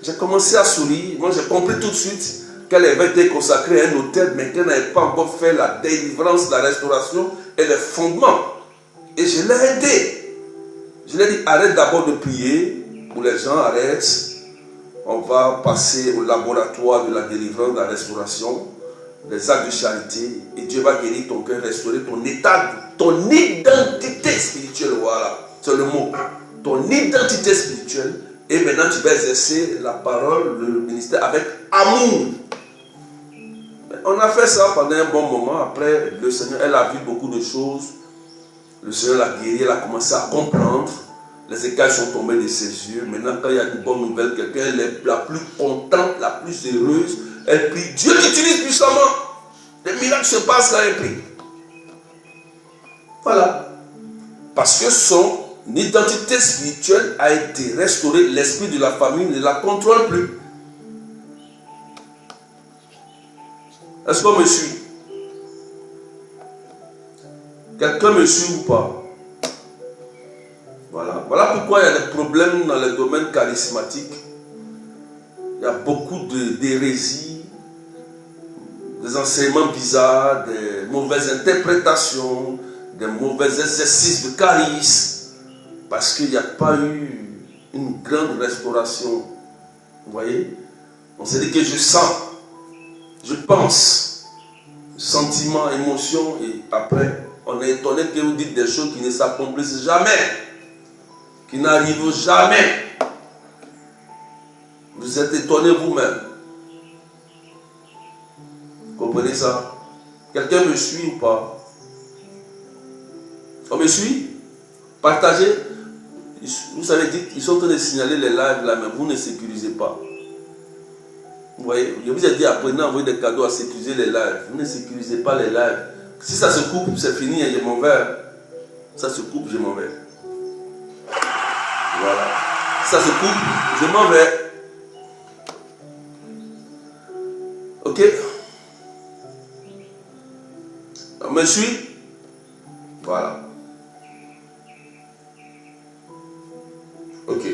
J'ai commencé à sourire. Moi, j'ai compris tout de suite qu'elle avait été consacrée à un autel, mais qu'elle n'avait pas encore fait la délivrance, la restauration et les fondements. Et je l'ai aidé. Je lui ai dit, arrête d'abord de prier pour les gens, arrête. On va passer au laboratoire de la délivrance, de la restauration, les actes de charité, et Dieu va guérir ton cœur, restaurer ton état, ton identité spirituelle. Voilà, c'est le mot. Ton identité spirituelle. Et maintenant, tu vas exercer la parole, le ministère avec amour. On a fait ça pendant un bon moment. Après, le Seigneur, elle a vu beaucoup de choses. Le Seigneur l'a guéri, elle a commencé à comprendre. Les écailles sont tombées de ses yeux. Maintenant, quand il y a une bonne nouvelle, quelqu'un, elle est la plus contente, la plus heureuse. Elle prie. Dieu l'utilise puissamment. Les miracles se passent quand elle prie. Voilà. Parce que son identité spirituelle a été restaurée. L'esprit de la famille ne la contrôle plus. Est-ce qu'on me suit? Quelqu'un me suit ou pas? pourquoi il y a des problèmes dans le domaine charismatique. Il y a beaucoup d'hérésies, des enseignements bizarres, des mauvaises interprétations, des mauvais exercices de charisme, parce qu'il n'y a pas eu une grande restauration. Vous voyez? On s'est dit que je sens, je pense, sentiment, émotion, et après, on est étonné que vous dites des choses qui ne s'accomplissent jamais, qui n'arrivent jamais. Vous êtes étonné vous-même. Vous comprenez ça? Quelqu'un me suit ou pas? On me suit? Partagez. Vous savez, ils sont en train de signaler les lives là, mais vous ne sécurisez pas. Vous voyez, je vous ai dit, apprenez à envoyer des cadeaux à sécuriser les lives. Vous ne sécurisez pas les lives. Si ça se coupe, c'est fini, je m'en vais. Ça se coupe, je m'en vais. Voilà. Si ça se coupe, je m'en vais. Ok? On me suit? Voilà. Ok.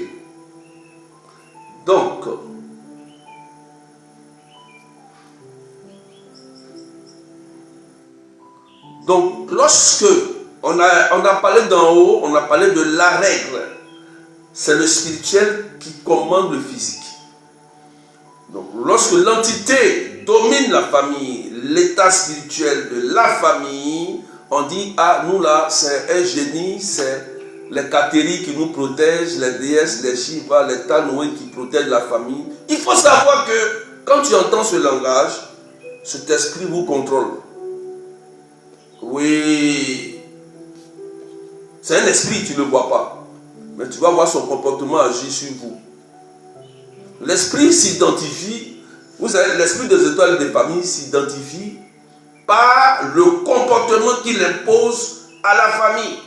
Donc, lorsque on a parlé d'en haut, on a parlé de la règle. C'est le spirituel qui commande le physique. Donc, lorsque l'entité domine la famille, l'état spirituel de la famille, on dit, ah, nous là, c'est un génie, c'est les Kateri qui nous protègent, les déesses, les Shiva, les Tanoué qui protègent la famille. Il faut savoir que quand tu entends ce langage, cet esprit vous contrôle. Oui, c'est un esprit, tu ne le vois pas, mais tu vas voir son comportement agir sur vous. L'esprit s'identifie, vous savez, l'esprit des étoiles des familles s'identifie par le comportement qu'il impose à la famille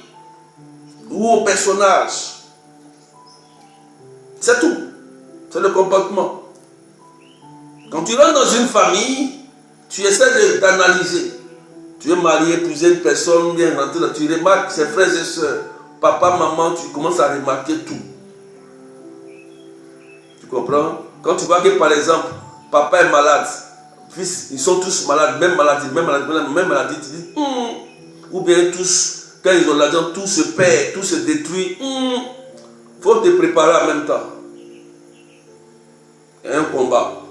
ou au personnage. C'est tout. C'est le comportement. Quand tu rentres dans une famille, tu essaies d'analyser. Tu es marié, épousé une personne, bien rentré là, tu remarques ses frères et sœurs, papa, maman, tu commences à remarquer tout. Tu comprends? Quand tu vois que par exemple, papa est malade, fils, ils sont tous malades, même maladie, tu dis, ou bien tous, quand ils ont l'argent, tout se perd, tout se détruit. Il faut te préparer en même temps. Il y a un combat.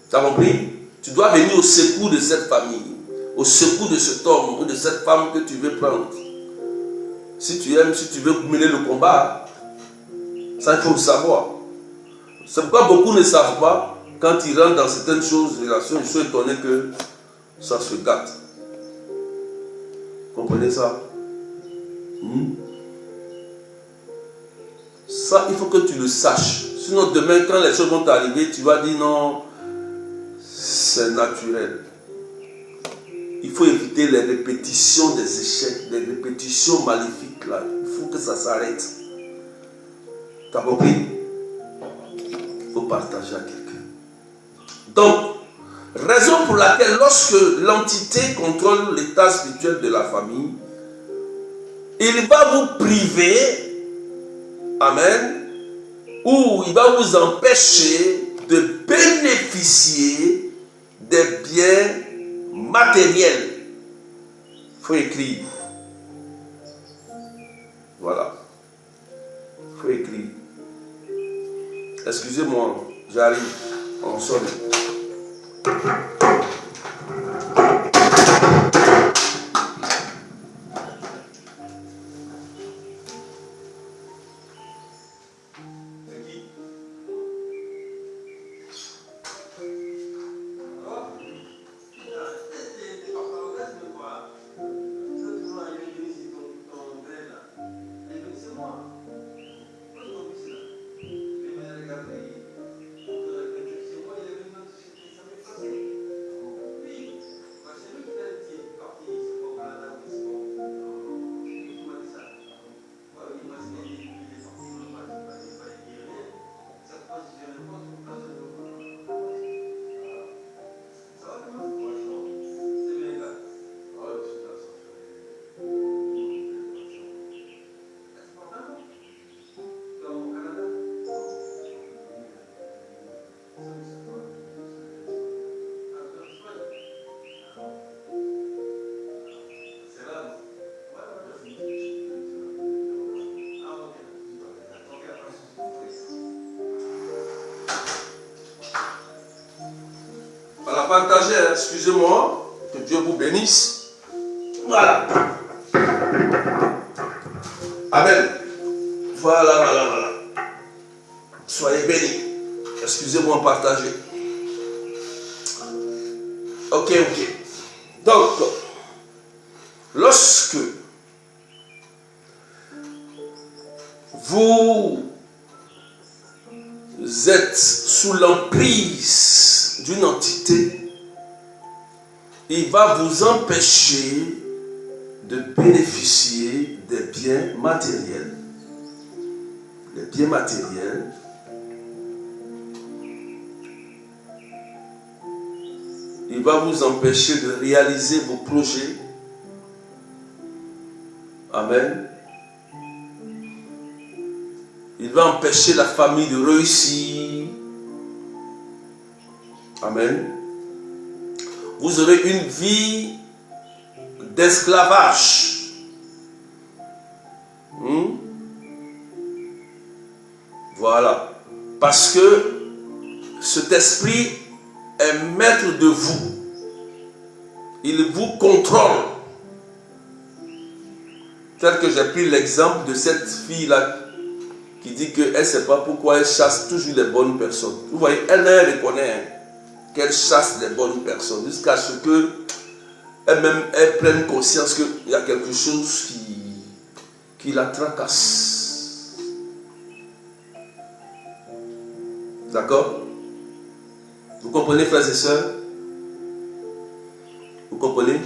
Tu as compris? Tu dois venir au secours de cette famille, au secours de cet homme ou de cette femme que tu veux prendre. Si tu aimes, si tu veux mener le combat, ça il faut le savoir. C'est pourquoi beaucoup ne savent pas, quand ils rentrent dans certaines choses, relations, ils sont étonnés que ça se gâte. Comprenez ça? Ça, il faut que tu le saches. Sinon, demain, quand les choses vont t'arriver, tu vas dire non, c'est naturel. Il faut éviter les répétitions des échecs, les répétitions maléfiques là. Il faut que ça s'arrête. Tu as compris? Il faut partager à quelqu'un. Donc, raison pour laquelle lorsque l'entité contrôle l'état spirituel de la famille, il va vous priver, amen, ou il va vous empêcher de bénéficier des biens matériels. Il faut écrire. Voilà. Il faut écrire. Excusez-moi, j'arrive. On sonne. excusez-moi, que Dieu vous bénisse. Voilà. Amen. Voilà. Soyez bénis. Excusez-moi, partagez. Ok. Donc, lorsque vous êtes sous l'emprise d'une entité, il va vous empêcher de bénéficier des biens matériels. Les biens matériels. Il va vous empêcher de réaliser vos projets. Amen. Il va empêcher la famille de réussir. Amen. Vous aurez une vie d'esclavage. Voilà. Parce que cet esprit est maître de vous. Il vous contrôle. Tel que j'ai pris l'exemple de cette fille-là qui dit qu'elle ne sait pas pourquoi elle chasse toujours les bonnes personnes. Vous voyez, elle reconnaît qu'elle chasse les bonnes personnes jusqu'à ce qu'elle-même prenne conscience qu'il y a quelque chose qui la tracasse. D'accord? Vous comprenez, frères et sœurs? Vous comprenez?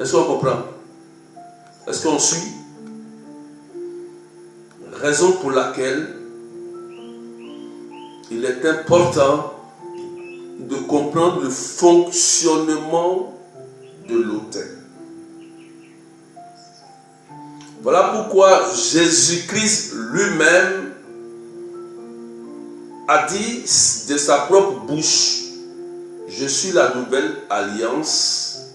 Est-ce qu'on comprend? Est-ce qu'on suit? Raison pour laquelle il est important de comprendre le fonctionnement de l'autel. Voilà pourquoi Jésus-Christ lui-même a dit de sa propre bouche: je suis la nouvelle alliance,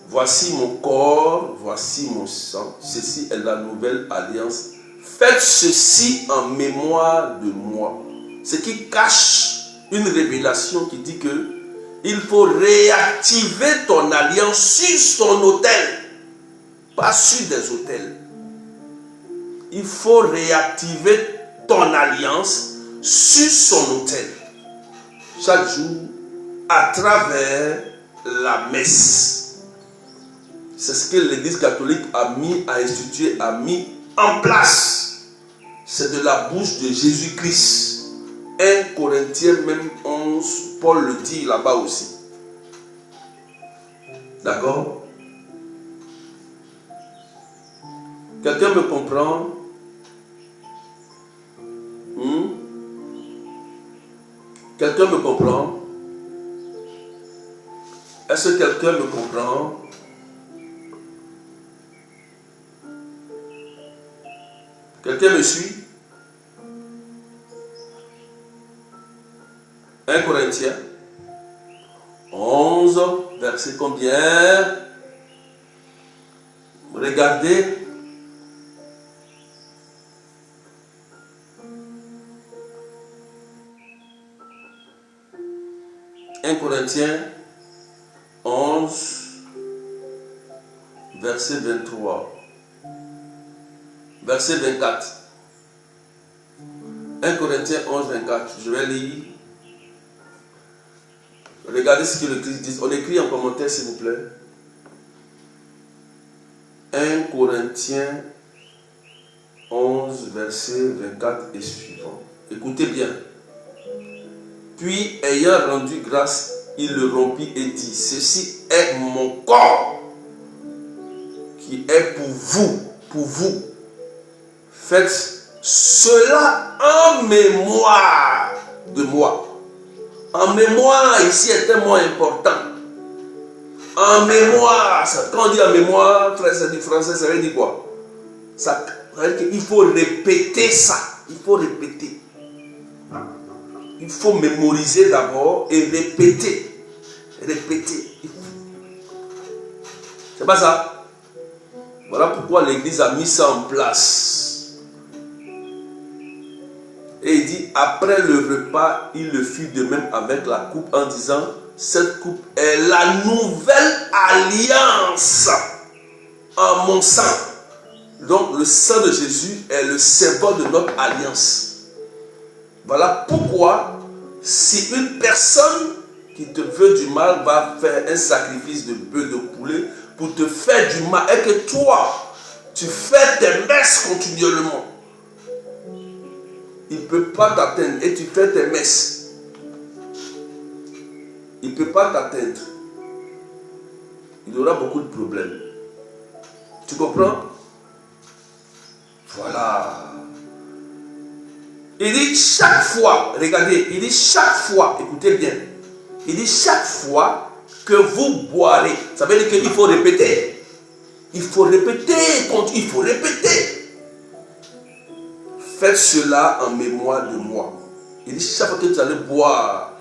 voici mon corps, voici mon sang, ceci est la nouvelle alliance. Faites ceci en mémoire de moi. Ce qui cache une révélation qui dit que il faut réactiver ton alliance sur son autel, pas sur des autels. Il faut réactiver ton alliance sur son autel chaque jour à travers la messe. C'est ce que l'Église catholique a institué, a mis en place. C'est de la bouche de Jésus-Christ. 1 Corinthiens même 11, Paul le dit là-bas aussi. D'accord? Quelqu'un me comprend? Quelqu'un me comprend? Est-ce que quelqu'un me comprend? Quelqu'un me suit? 1 Corinthiens 11, verset combien? Regardez. Corinthiens 11, verset 23. Verset 24. 1 Corinthiens 11, 24. Je vais lire. Regardez ce que le Christ dit. On écrit en commentaire, s'il vous plaît. 1 Corinthiens 11, verset 24 et suivant. Écoutez bien. Puis, ayant rendu grâce, il le rompit et dit: ceci est mon corps qui est pour vous, pour vous. Faites cela en mémoire de moi. En mémoire, ici est un mot important. En mémoire, quand on dit en mémoire, c'est du français, ça veut dire quoi? Ça veut dire qu'il faut répéter ça. Il faut répéter. Il faut mémoriser d'abord et répéter. Répéter. C'est pas ça? Voilà pourquoi l'Église a mis ça en place. Et il dit, après le repas, il le fit de même avec la coupe en disant, cette coupe est la nouvelle alliance en mon sang. Donc le sang de Jésus est le symbole de notre alliance. Voilà pourquoi si une personne qui te veut du mal va faire un sacrifice de bœuf, de poulet pour te faire du mal et que toi tu fais tes messes continuellement, il ne peut pas t'atteindre et tu fais tes messes. Il ne peut pas t'atteindre. Il aura beaucoup de problèmes. Tu comprends? Voilà. Il dit chaque fois, regardez, il dit chaque fois, écoutez bien, il dit chaque fois que vous boirez, ça veut dire qu'il faut répéter. Il faut répéter, il faut répéter. Faites cela en mémoire de moi. Il dit chaque fois que vous allez boire,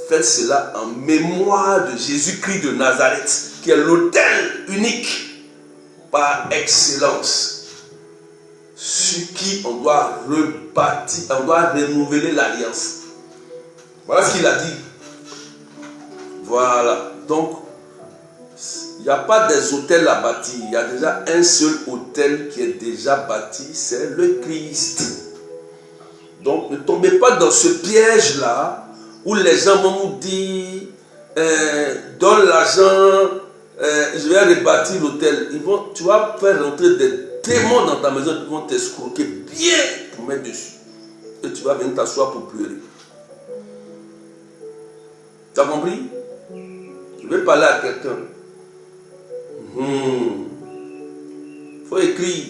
faites cela en mémoire de Jésus-Christ de Nazareth, qui est l'autel unique par excellence, sur qui on doit rebâtir, on doit renouveler l'alliance. Voilà ce qu'il a dit. Voilà. Donc, il n'y a pas des hôtels à bâtir. Il y a déjà un seul hôtel qui est déjà bâti, c'est le Christ. Donc, ne tombez pas dans ce piège-là où les gens vont vous dire donne l'argent, je vais rebâtir l'hôtel. Tu vas faire rentrer des démons dans ta maison qui vont t'escroquer bien pour mettre dessus. Et tu vas venir t'asseoir pour pleurer. Tu as compris? Je vais parler à quelqu'un. Il faut écrire.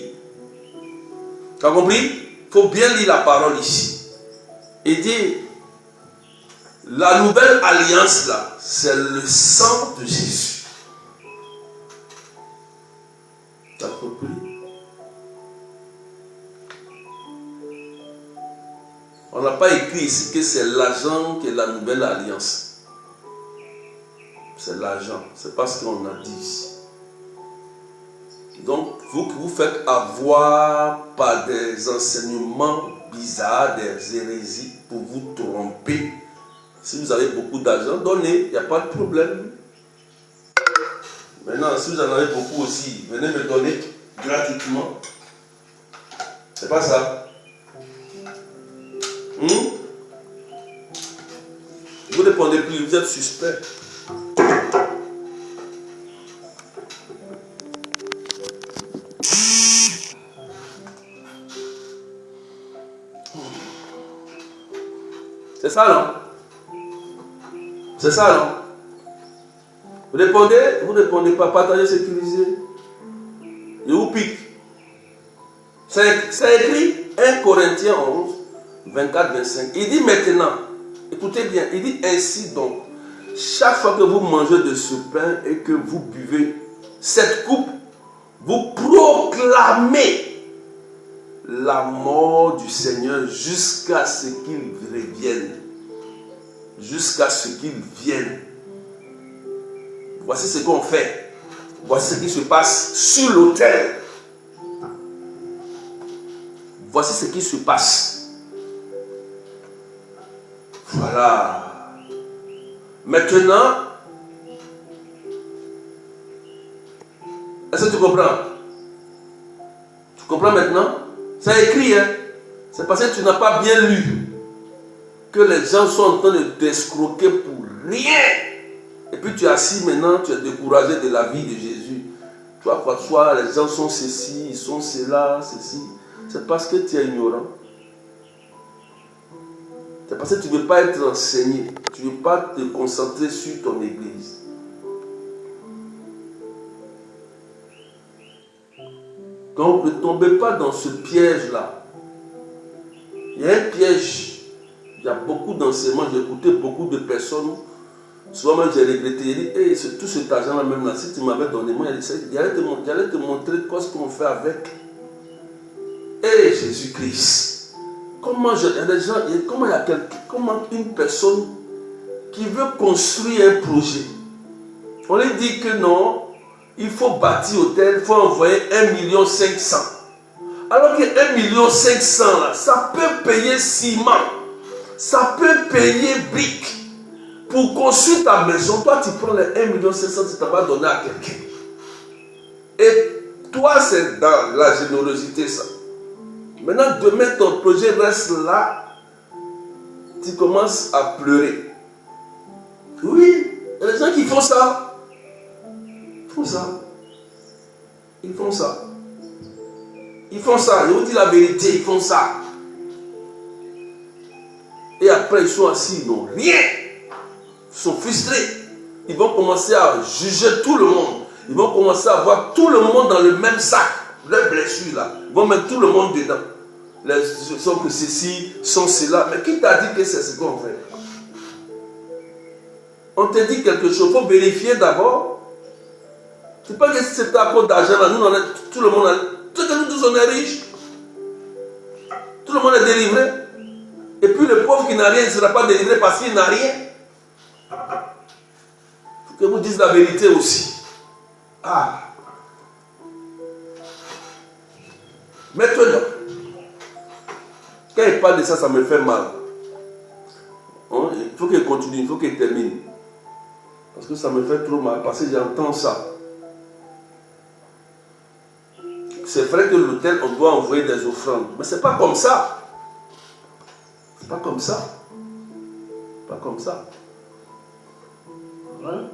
Tu as compris? Il faut bien lire la parole ici. Et dire, la nouvelle alliance là, c'est le sang de Jésus. Tu as compris? On n'a pas écrit ici que c'est l'argent qui est la nouvelle alliance. C'est l'argent. C'est pas ce qu'on a dit ici. Donc, vous que vous faites avoir par des enseignements bizarres, des hérésies pour vous tromper. Si vous avez beaucoup d'argent, donnez, il n'y a pas de problème. Maintenant, si vous en avez beaucoup aussi, venez me donner gratuitement. C'est pas ça. Vous ne répondez plus, vous êtes suspect. C'est ça, non? C'est ça, non? Vous répondez pas, partagez, sécurisez. Je vous pique. C'est écrit 1 Corinthiens 11, 24, 25. Il dit maintenant, écoutez bien, il dit ainsi donc, chaque fois que vous mangez de ce pain et que vous buvez cette coupe, vous proclamez la mort du Seigneur jusqu'à ce qu'il revienne. Jusqu'à ce qu'il vienne. Voici ce qu'on fait. Voici ce qui se passe sur l'autel. Voici ce qui se passe. Voilà. Maintenant, est-ce que tu comprends? Tu comprends maintenant? C'est écrit, hein? C'est parce que tu n'as pas bien lu que les gens sont en train de t'escroquer pour rien. Et puis tu es assis maintenant, tu es découragé de la vie de Jésus. Tu vas croire, les gens sont ceci, ils sont cela, ceci. C'est parce que tu es ignorant. C'est parce que tu ne veux pas être enseigné. Tu ne veux pas te concentrer sur ton église. Donc ne tombez pas dans ce piège-là. Il y a un piège. Il y a beaucoup d'enseignements. J'ai écouté beaucoup de personnes. Souvent même j'ai regretté. J'ai dit, hey, tout cet argent-là même là, si tu m'avais donné, moi j'allais te montrer quoi ce qu'on fait avec. Hey, Jésus-Christ. Comment une personne qui veut construire un projet, on lui dit que non, il faut bâtir hôtel, il faut envoyer 1,5 million. Alors que 1,5 million là, ça peut payer ciment, ça peut payer briques. Pour construire ta maison, toi tu prends les 1,5 million, tu t'en vas donner à quelqu'un. Et toi, c'est dans la générosité ça. Maintenant, demain, ton projet reste là, tu commences à pleurer. Oui, il y a des gens qui font ça. Ils font ça. Ils font ça. Ils font ça. Je vous dis la vérité, ils font ça. Et après, ils sont assis, ils n'ont rien. Ils sont frustrés. Ils vont commencer à juger tout le monde. Ils vont commencer à voir tout le monde dans le même sac. Leurs blessures là. Ils vont mettre tout le monde dedans. Les sont que ceci, sont cela. Mais qui t'a dit que c'est ce qu'on fait? On te dit quelque chose. Il faut vérifier d'abord. C'est pas que c'est à cause d'argent là. Nous, on est, tout le monde, tout que nous tous on est riches. Tout le monde est délivré. Et puis le pauvre qui n'a rien ne sera pas délivré parce qu'il n'a rien. Il faut que vous disiez la vérité aussi. Ah. Maintenant, quand il parle de ça, ça me fait mal. Hein? Il faut qu'il continue, il faut qu'il termine. Parce que ça me fait trop mal, parce que j'entends ça. C'est vrai que l'hôtel, on doit envoyer des offrandes. Mais ce n'est pas comme ça. C'est pas comme ça. Pas comme ça. Hein?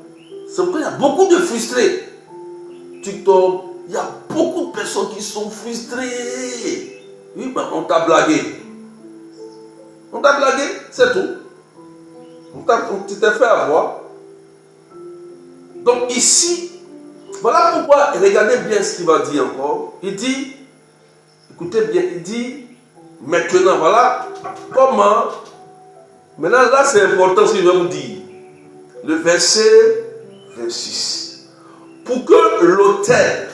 C'est pourquoi il y a beaucoup de frustrés. TikTok, il y a beaucoup de personnes qui sont frustrées. Oui, ben on t'a blagué. On t'a blagué, c'est tout. Tu t'es fait avoir. Donc ici, voilà pourquoi, regardez bien ce qu'il va dire encore. Il dit, écoutez bien, il dit, maintenant, voilà, comment, maintenant là c'est important ce qu'il va vous dire. Le verset 26. Pour que l'autel,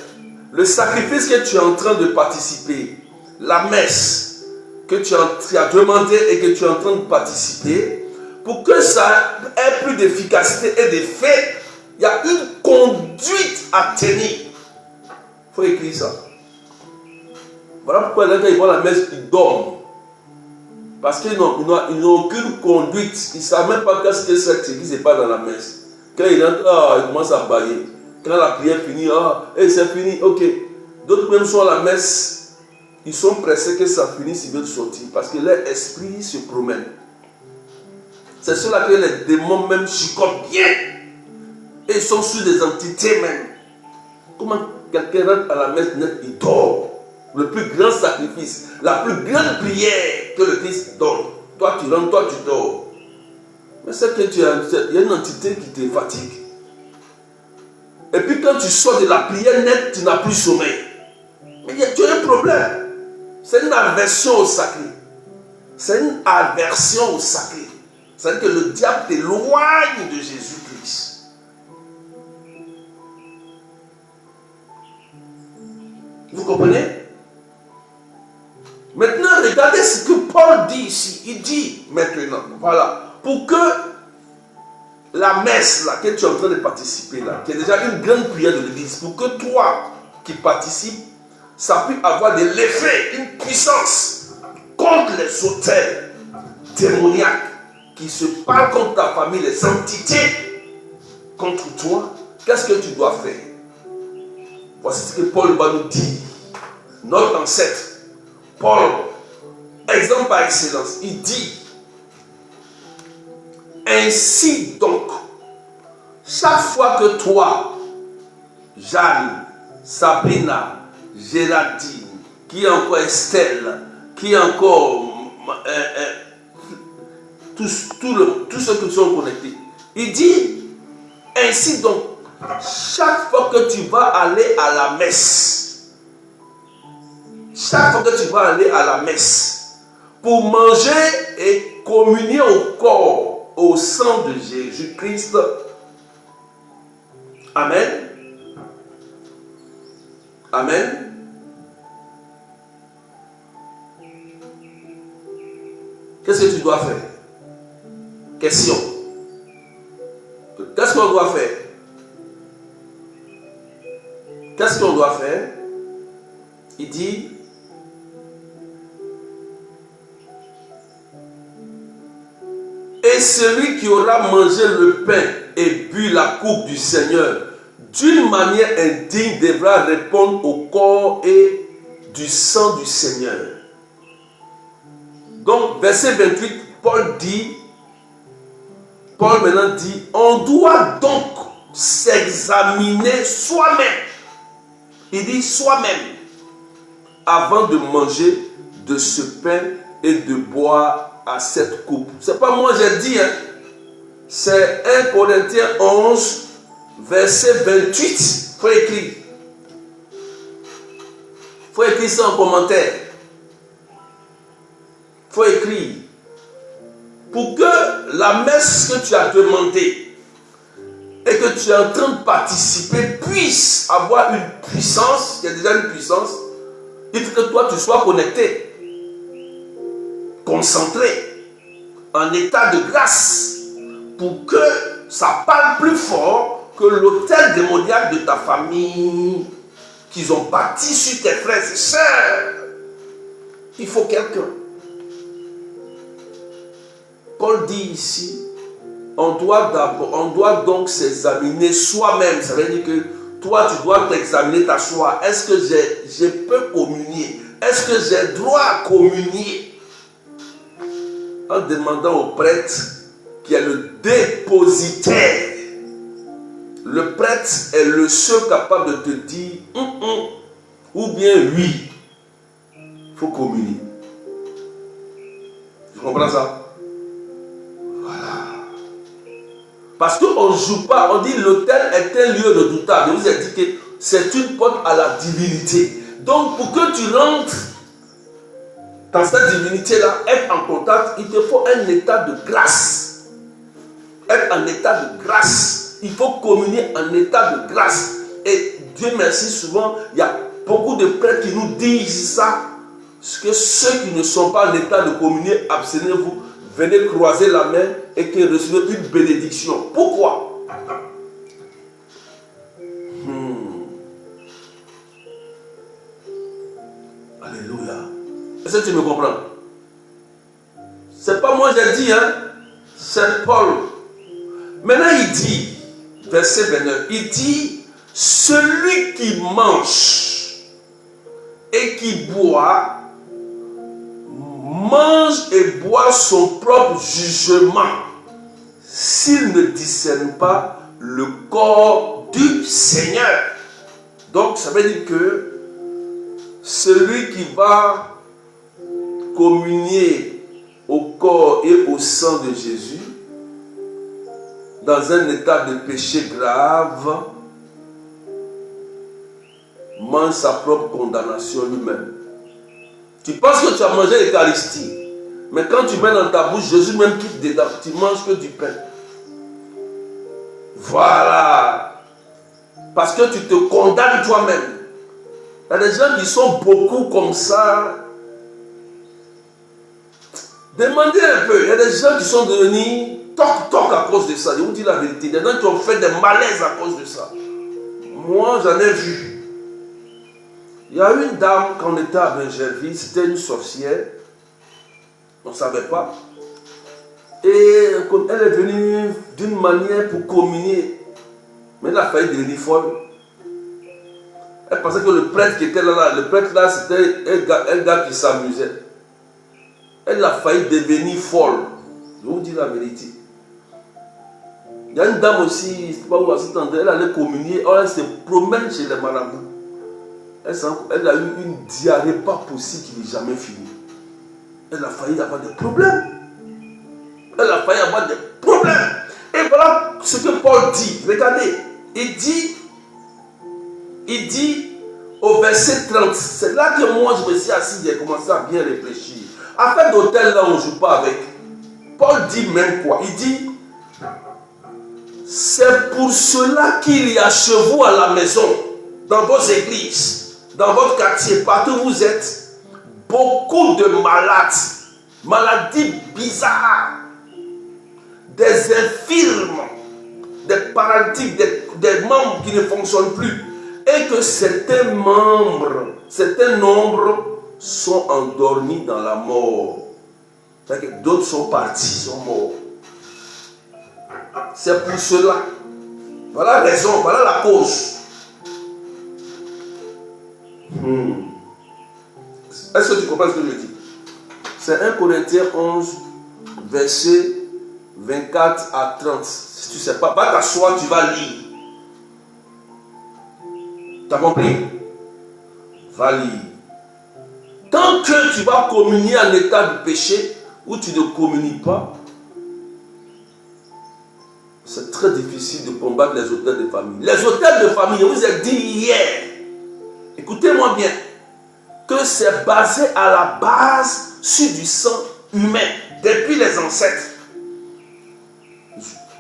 le sacrifice que tu es en train de participer, la messe que tu as demandé et que tu es en train de participer, pour que ça ait plus d'efficacité et d'effet, il y a une conduite à tenir. Il faut écrire ça. Voilà pourquoi là, quand ils vont à la messe, ils dorment. Parce qu'ils n'ont aucune conduite. Ils ne savent même pas qu'est-ce que c'est qui se passe dans la messe. Quand ils rentrent, ils commencent à bailler. Quand la prière finit, c'est fini, ok. D'autres même sont à la messe, ils sont pressés que ça finisse, ils veulent sortir. Parce que leur esprit se promène. C'est cela que les démons même chicotent bien. Et ils sont sur des entités même. Comment quelqu'un rentre à la messe net, il dort. Le plus grand sacrifice, la plus grande prière que le Christ donne. Toi tu rentres, toi tu dors. Mais c'est que il y a une entité qui te fatigue. Et puis quand tu sors de la prière nette, tu n'as plus sommeil. Mais tu as un problème. C'est une aversion au sacré. C'est une aversion au sacré. C'est-à-dire que le diable t'éloigne de Jésus-Christ. Vous comprenez? Maintenant, regardez ce que Paul dit ici. Il dit maintenant, voilà, pour que la messe là, que tu es en train de participer là, qui est déjà une grande prière de l'église, pour que toi qui participes, ça puisse avoir de l'effet, une puissance contre les autels démoniaques qui se parlent contre ta famille, les entités contre toi. Qu'est-ce que tu dois faire? Voici ce que Paul va nous dire. Notre ancêtre, Paul, exemple par excellence, il dit: ainsi donc, chaque fois que toi, Jeanne, Sabrina, Géraldine, qui est encore Estelle, qui est encore tous ceux qui sont connectés, il dit, ainsi donc, chaque fois que tu vas aller à la messe, chaque fois que tu vas aller à la messe, pour manger et communier au corps, au sang de Jésus-Christ, amen, amen, qu'est-ce que tu dois faire? Question. Qu'est-ce qu'on doit faire? Qu'est-ce qu'on doit faire? Il dit, Et celui qui aura mangé le pain et bu la coupe du Seigneur d'une manière indigne devra répondre au corps et du sang du Seigneur. Donc, verset 28, Paul maintenant dit, on doit donc s'examiner soi-même. Il dit soi-même, avant de manger de ce pain et de boire à cette coupe. C'est pas moi j'ai dit, hein. C'est 1 Corinthiens 11, verset 28. Il faut écrire. Il faut écrire ça en commentaire. Il faut écrire. Pour que la messe que tu as demandée et que tu es en train de participer puisse avoir une puissance, il y a déjà une puissance, il faut que toi tu sois connecté, concentré, en état de grâce, pour que ça parle plus fort que l'autel démoniaque de ta famille qu'ils ont bâti sur tes frères et sœurs. Il faut quelqu'un. Paul dit ici, on doit donc s'examiner soi-même. Ça veut dire que toi, tu dois t'examiner ta foi. Est-ce que je peux communier? Est-ce que j'ai droit à communier? En demandant au prêtre qui est le dépositaire. Le prêtre est le seul capable de te dire ou bien oui. Il faut communier. Tu comprends ça? Parce qu'on ne joue pas, on dit l'autel est un lieu redoutable. Je vous ai dit que c'est une porte à la divinité. Donc pour que tu rentres dans cette divinité-là, être en contact, il te faut un état de grâce. Être en état de grâce. Il faut communier en état de grâce. Et Dieu merci, souvent, il y a beaucoup de prêtres qui nous disent ça. Que ceux qui ne sont pas en état de communier, abstenez-vous. Venez croiser la main et que recevez une bénédiction. Pourquoi? Alléluia. Est-ce que tu me comprends? C'est pas moi j'ai dit, hein? C'est Paul. Maintenant il dit, verset 29, il dit, celui qui mange et qui boit, mange et boit son propre jugement s'il ne discerne pas le corps du Seigneur. Donc ça veut dire que celui qui va communier au corps et au sang de Jésus dans un état de péché grave mange sa propre condamnation lui-même. Tu penses que tu as mangé l'Eucharistie, mais quand tu mets dans ta bouche, Jésus même quitte dedans, tu manges que du pain. Voilà. Parce que tu te condamnes toi-même. Il y a des gens qui sont beaucoup comme ça. Demandez un peu. Il y a des gens qui sont devenus toc-toc à cause de ça. Je vous dis la vérité. Il y a des gens qui ont fait des malaises à cause de ça. Moi, j'en ai vu. Il y a une dame, quand on était à Benjerville, c'était une sorcière. On ne savait pas. Et elle est venue d'une manière pour communier. Mais elle a failli devenir folle. Elle pensait que le prêtre qui était là, le prêtre là, c'était un gars qui s'amusait. Elle a failli devenir folle. Je vous dis la vérité. Il y a une dame aussi, je ne sais pas où elle allait communier, elle se promène chez les marabouts. Elle a eu une diarrhée pas possible qui n'est jamais finie. Elle a failli avoir des problèmes. Elle a failli avoir des problèmes. Et voilà ce que Paul dit. Regardez, il dit au verset 30, c'est là que moi je me suis assis, j'ai commencé à bien réfléchir. Afin d'hôtel là, on ne joue pas avec. Paul dit même quoi? Il dit, c'est pour cela qu'il y a chez vous à la maison, dans vos églises, dans votre quartier, partout où vous êtes, beaucoup de malades, maladies bizarres, des infirmes, des paralytiques, des membres qui ne fonctionnent plus, et que certains membres sont endormis dans la mort. C'est-à-dire que d'autres sont partis, sont morts. C'est pour cela. Voilà la raison, voilà la cause. Est-ce que tu comprends ce que je dis? C'est 1 Corinthiens 11, verset 24 à 30. Si tu ne sais pas, va t'asseoir, tu vas lire. Tu as compris? Va lire. Tant que tu vas communier en état de péché, ou tu ne communies pas, c'est très difficile de combattre les autels de famille. Les autels de famille, je vous ai dit hier, écoutez-moi bien, que c'est basé à la base sur du sang humain, depuis les ancêtres.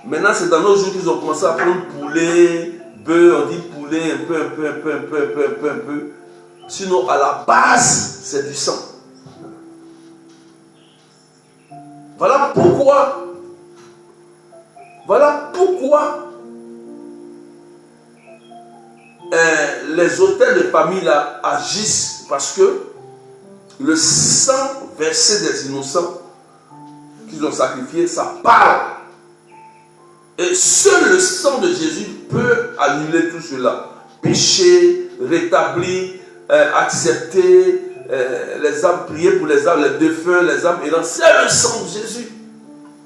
Maintenant, c'est dans nos jours qu'ils ont commencé à prendre poulet, bœuf, on dit poulet, un peu. Sinon, à la base, c'est du sang. Voilà pourquoi les autels de famille là agissent, parce que le sang versé des innocents qu'ils ont sacrifié, ça parle. Et seul le sang de Jésus peut annuler tout cela. Pécher, rétablir, accepter les âmes, prier pour les âmes, les défunts, les âmes errantes. C'est le sang de Jésus.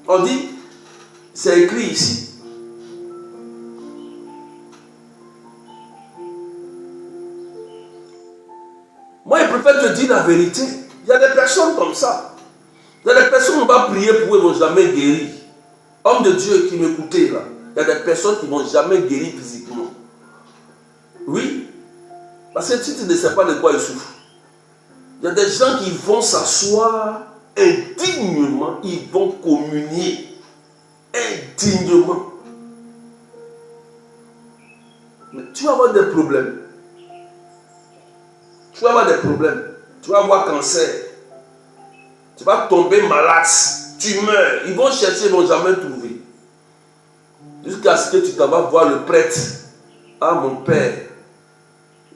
On dit, c'est écrit ici. Moi, je préfère te dire la vérité. Il y a des personnes comme ça. Il y a des personnes qui vont prier pour eux, ils ne vont jamais guérir. Homme de Dieu qui m'écoutait là, il y a des personnes qui ne vont jamais guérir physiquement. Oui, parce que tu ne sais pas de quoi ils souffrent. Il y a des gens qui vont s'asseoir indignement, ils vont communier indignement. Mais tu vas avoir des problèmes. Tu vas avoir des problèmes. Tu vas avoir cancer. Tu vas tomber malade. Tu meurs. Ils vont chercher, ils ne vont jamais trouver. Jusqu'à ce que tu t'en vas voir le prêtre. Ah mon père,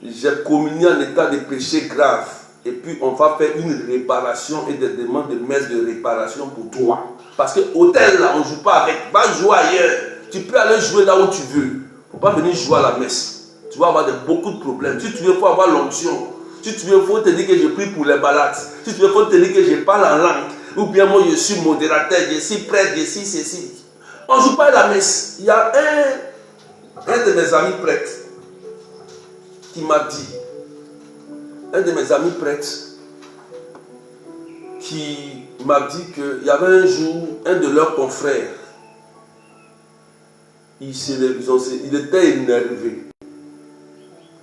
j'ai communié en état de péché grave. Et puis on va faire une réparation et des demandes de messe de réparation pour toi. Parce que hôtel là, on ne joue pas avec. Va jouer ailleurs. Tu peux aller jouer là où tu veux. Il ne faut pas venir jouer à la messe. Tu vas avoir beaucoup de problèmes. Si tu veux, il faut avoir l'onction. Si tu veux, il faut te dire que je prie pour les balades. Si tu veux, il faut te dire que je parle en langue. Ou bien moi, je suis modérateur, je suis prêtre, je suis ceci. On ne joue pas à la messe. Il y a un de mes amis prêtres qui m'a dit, qu'il y avait un jour, un de leurs confrères, il était énervé.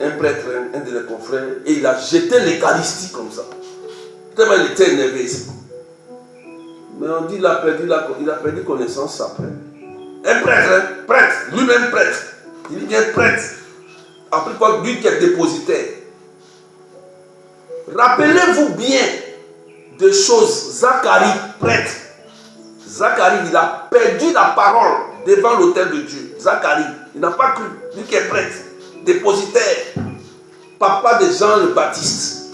Un prêtre, un de leurs confrères, et il a jeté l'Eucharistie comme ça. Tellement il était énervé. Mais on dit qu'il a perdu connaissance après. Un prêtre, lui-même prêtre. Il devient prêtre. Après quoi, lui qui est dépositaire. Rappelez-vous bien de choses. Zacharie, prêtre. Zacharie, il a perdu la parole devant l'autel de Dieu. Zacharie, il n'a pas cru. Lui qui est prêtre, dépositaire, papa de Jean le Baptiste.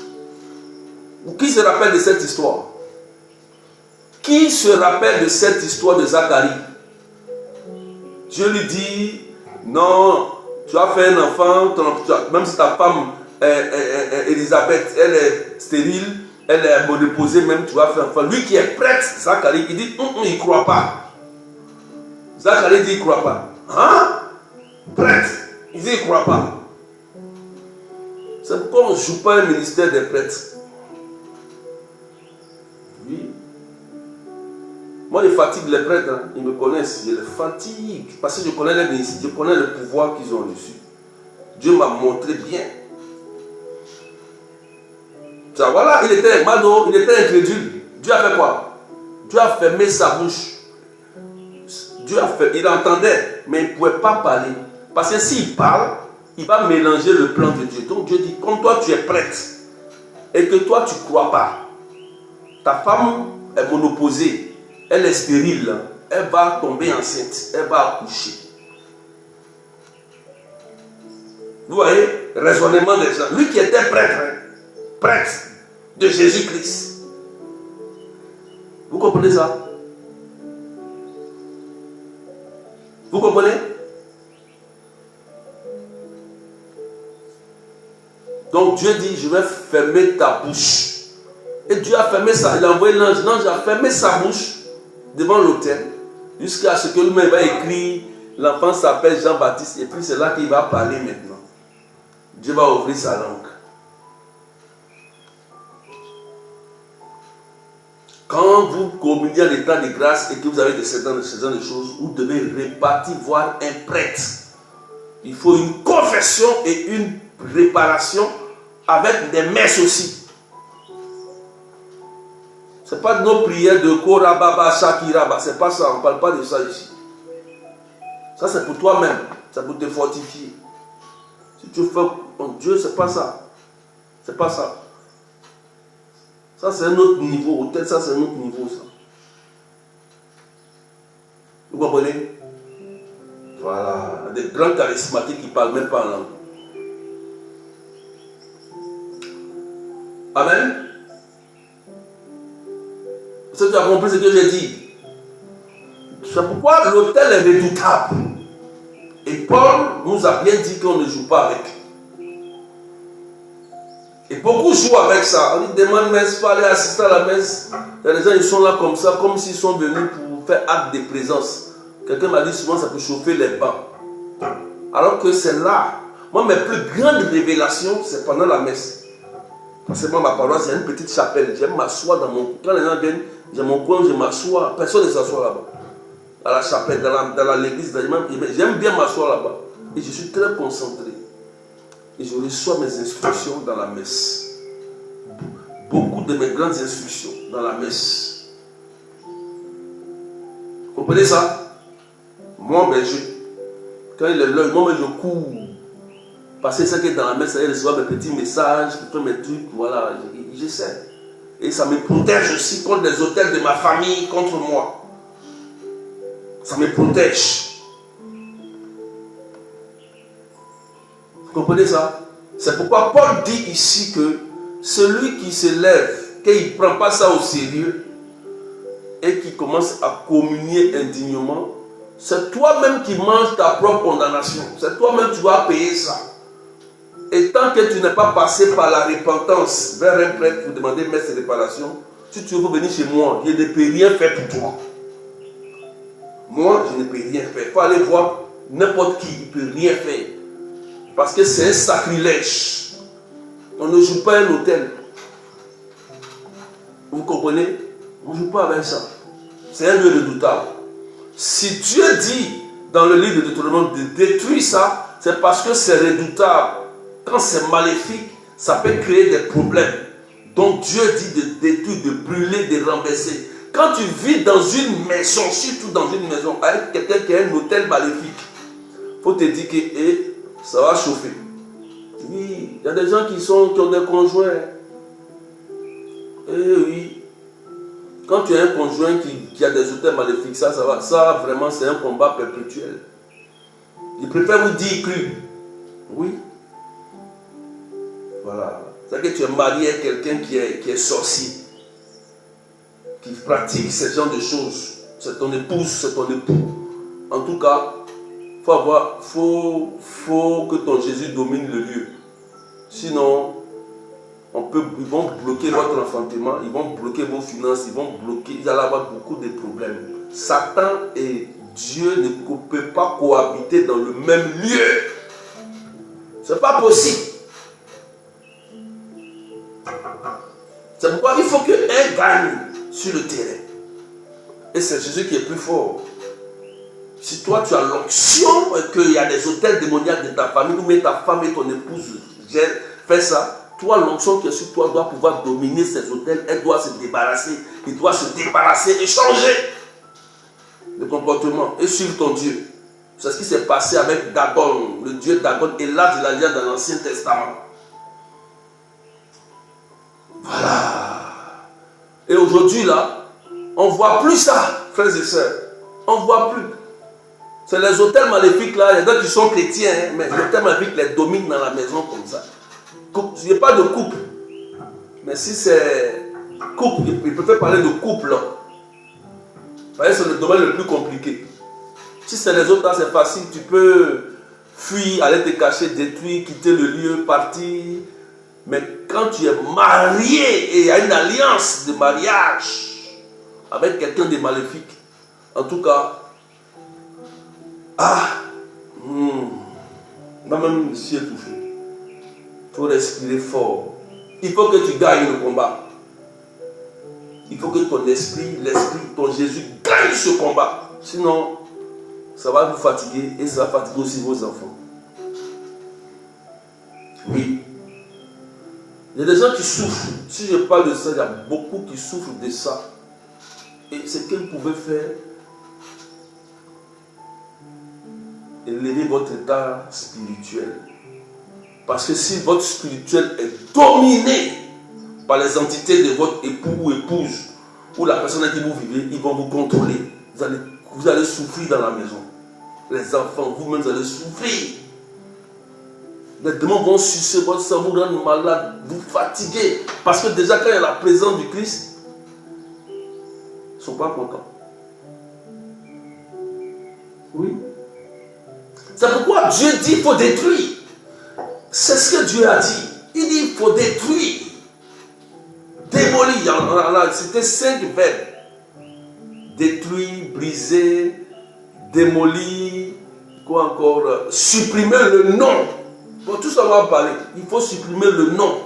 Qui se rappelle de cette histoire? Qui se rappelle de cette histoire de Zacharie? Dieu lui dit, non, tu as fait un enfant, même si ta femme, Élisabeth, elle est stérile, elle est monoposée, même tu vas faire un enfant. Lui qui est prêtre, Zacharie, il dit, il ne croit pas. Zacharie dit, il ne croit pas. Hein? Prêtre, il dit, il ne croit pas. C'est pourquoi on ne joue pas un ministère des prêtres. Oui. Moi, je fatigue les prêtres, hein. Ils me connaissent, je les fatigue. Parce que je connais les ministères, je connais le pouvoir qu'ils ont reçu. Dieu m'a montré bien. Ça, voilà, il était incrédule. Dieu a fait quoi? Dieu a fermé sa bouche. Il entendait, mais il ne pouvait pas parler. Parce que s'il parle, il va mélanger le plan de Dieu. Donc Dieu dit, comme toi tu es prêtre, et que toi tu ne crois pas, ta femme est monoposée, elle est stérile, elle va tomber enceinte, elle va accoucher. Vous voyez, raisonnement des gens. Lui qui était prêtre, prêtre de Jésus-Christ. Vous comprenez ça? Vous comprenez? Donc Dieu dit, je vais fermer ta bouche. Et Dieu a fermé ça. Il a envoyé l'ange. L'ange a fermé sa bouche devant l'autel. Jusqu'à ce que lui-même va écrire, l'enfant s'appelle Jean-Baptiste. Et puis c'est là qu'il va parler maintenant. Dieu va ouvrir sa langue. Quand vous communiez en état de grâce et que vous avez des ce genre de choses, vous devez répartir, voir un prêtre. Il faut une confession et une réparation avec des messes aussi. Ce n'est pas nos prières de Korababa, Shakiraba. Ce n'est pas ça. On ne parle pas de ça ici. Ça, c'est pour toi-même. C'est pour te fortifier. Si tu fais en Dieu, ce n'est pas ça. C'est pas ça. Ça, c'est un autre niveau. Peut-être ça, c'est un autre niveau, ça. Vous comprenez? Voilà. Il y a des grands charismatiques qui ne parlent même pas en langue. Amen. Est-ce que tu as compris ce que j'ai dit? C'est pourquoi l'autel est redoutable. Et Paul nous a bien dit qu'on ne joue pas avec. Et beaucoup jouent avec ça. On dit demande messe, pas aller assister à la messe. Il y a des gens qui sont là comme ça, comme s'ils sont venus pour faire acte de présence. Quelqu'un m'a dit souvent ça peut chauffer les bancs. Alors que c'est là. Moi, mes plus grandes révélations, c'est pendant la messe. Parce que moi, ma paroisse, c'est une petite chapelle. J'aime m'asseoir dans mon... Quand les gens viennent, j'ai mon coin, je m'assois. Personne ne s'assoit là-bas. Dans la chapelle, dans l'église, j'aime bien m'asseoir là-bas. Et je suis très concentré. Et je reçois mes instructions dans la messe. Beaucoup de mes grandes instructions dans la messe. Vous comprenez ça? Moi, quand il est l'heure, moi, je cours. Parce que c'est que dans la messe, je reçois mes petits messages, mes trucs, voilà, j'essaie. Et ça me protège aussi contre les autels de ma famille, contre moi. Ça me protège. Vous comprenez ça? C'est pourquoi Paul dit ici que celui qui se lève, qu'il ne prend pas ça au sérieux et qui commence à communier indignement, c'est toi-même qui manges ta propre condamnation. C'est toi-même qui dois payer ça. Et tant que tu n'es pas passé par la repentance vers un prêtre pour demander messe et réparation, si tu veux venir chez moi, je ne peux rien faire pour toi. Moi, je ne peux rien faire. Il faut aller voir n'importe qui, il ne peut rien faire. Parce que c'est un sacrilège. On ne joue pas un hôtel. Vous comprenez? On ne joue pas avec ça. C'est un lieu redoutable. Si Dieu dit dans le livre de Deutéronome de détruire ça, c'est parce que c'est redoutable. Quand c'est maléfique, ça peut créer des problèmes. Donc Dieu dit de détruire, de brûler, de renverser. Quand tu vis dans une maison, surtout dans une maison, avec quelqu'un qui a un hôtel maléfique, il faut te dire que ça va chauffer. Oui, il y a des gens qui ont des conjoints. Oui. Quand tu as un conjoint qui a des hôtels maléfiques, ça va. Ça, vraiment, c'est un combat perpétuel. Je préfère vous dire cru. Oui. Voilà. C'est que tu es marié à quelqu'un qui est sorcier, qui pratique ce genre de choses. C'est ton épouse, c'est ton époux. En tout cas, faut que ton Jésus domine le lieu. Sinon, ils vont bloquer votre enfantement, ils vont bloquer vos finances, ils allez avoir beaucoup de problèmes. Satan et Dieu ne peuvent pas cohabiter dans le même lieu. C'est pas possible. C'est pourquoi il faut qu'un gagne sur le terrain. Et c'est Jésus qui est plus fort. Si toi tu as l'onction et qu'il y a des hôtels démoniaques de ta famille, ou même ta femme et ton épouse fait ça, toi l'onction qui est sur toi doit pouvoir dominer ces hôtels, elle doit se débarrasser, il doit se débarrasser et changer de comportement et suivre ton Dieu. C'est ce qui s'est passé avec Dagon, le Dieu Dagon et l'âge de l'alliance dans l'Ancien Testament. Voilà. Et aujourd'hui là, on ne voit plus ça, frères et sœurs. On ne voit plus. C'est les hôtels maléfiques là, il y a d'autres qui sont chrétiens, hein, mais les hôtels maléfiques les dominent dans la maison comme ça. Il n'y a pas de couple. Mais si c'est couple, il peut parler de couple là. C'est le domaine le plus compliqué. Si c'est les autres là, c'est facile. Tu peux fuir, aller te cacher, détruire, quitter le lieu, partir. Mais quand tu es marié et il y a une alliance de mariage avec quelqu'un de maléfique, en tout cas, même je suis étouffé. Il faut respirer fort. Il faut que tu gagnes le combat. Il faut que ton esprit, l'esprit, ton Jésus gagne ce combat. Sinon, ça va vous fatiguer et ça va fatiguer aussi vos enfants. Oui. Il y a des gens qui souffrent. Si je parle de ça, il y a beaucoup qui souffrent de ça. Et ce qu'ils pouvaient faire, élever votre état spirituel. Parce que si votre spirituel est dominé par les entités de votre époux ou épouse, ou la personne avec qui vous vivez, ils vont vous contrôler. Vous allez souffrir dans la maison. Les enfants, vous-même, vous allez souffrir. Les démons vont sucer votre sang, vous rendre malade, vous fatiguer. Parce que déjà, quand il y a la présence du Christ, ils ne sont pas contents. Oui. C'est pourquoi Dieu dit qu'il faut détruire. C'est ce que Dieu a dit. Il dit qu'il faut détruire. Démolir. C'était 5 verbes. Détruire, briser, démolir, quoi encore, supprimer le nom. Bon, tout ça on va parler. Il faut supprimer le nom.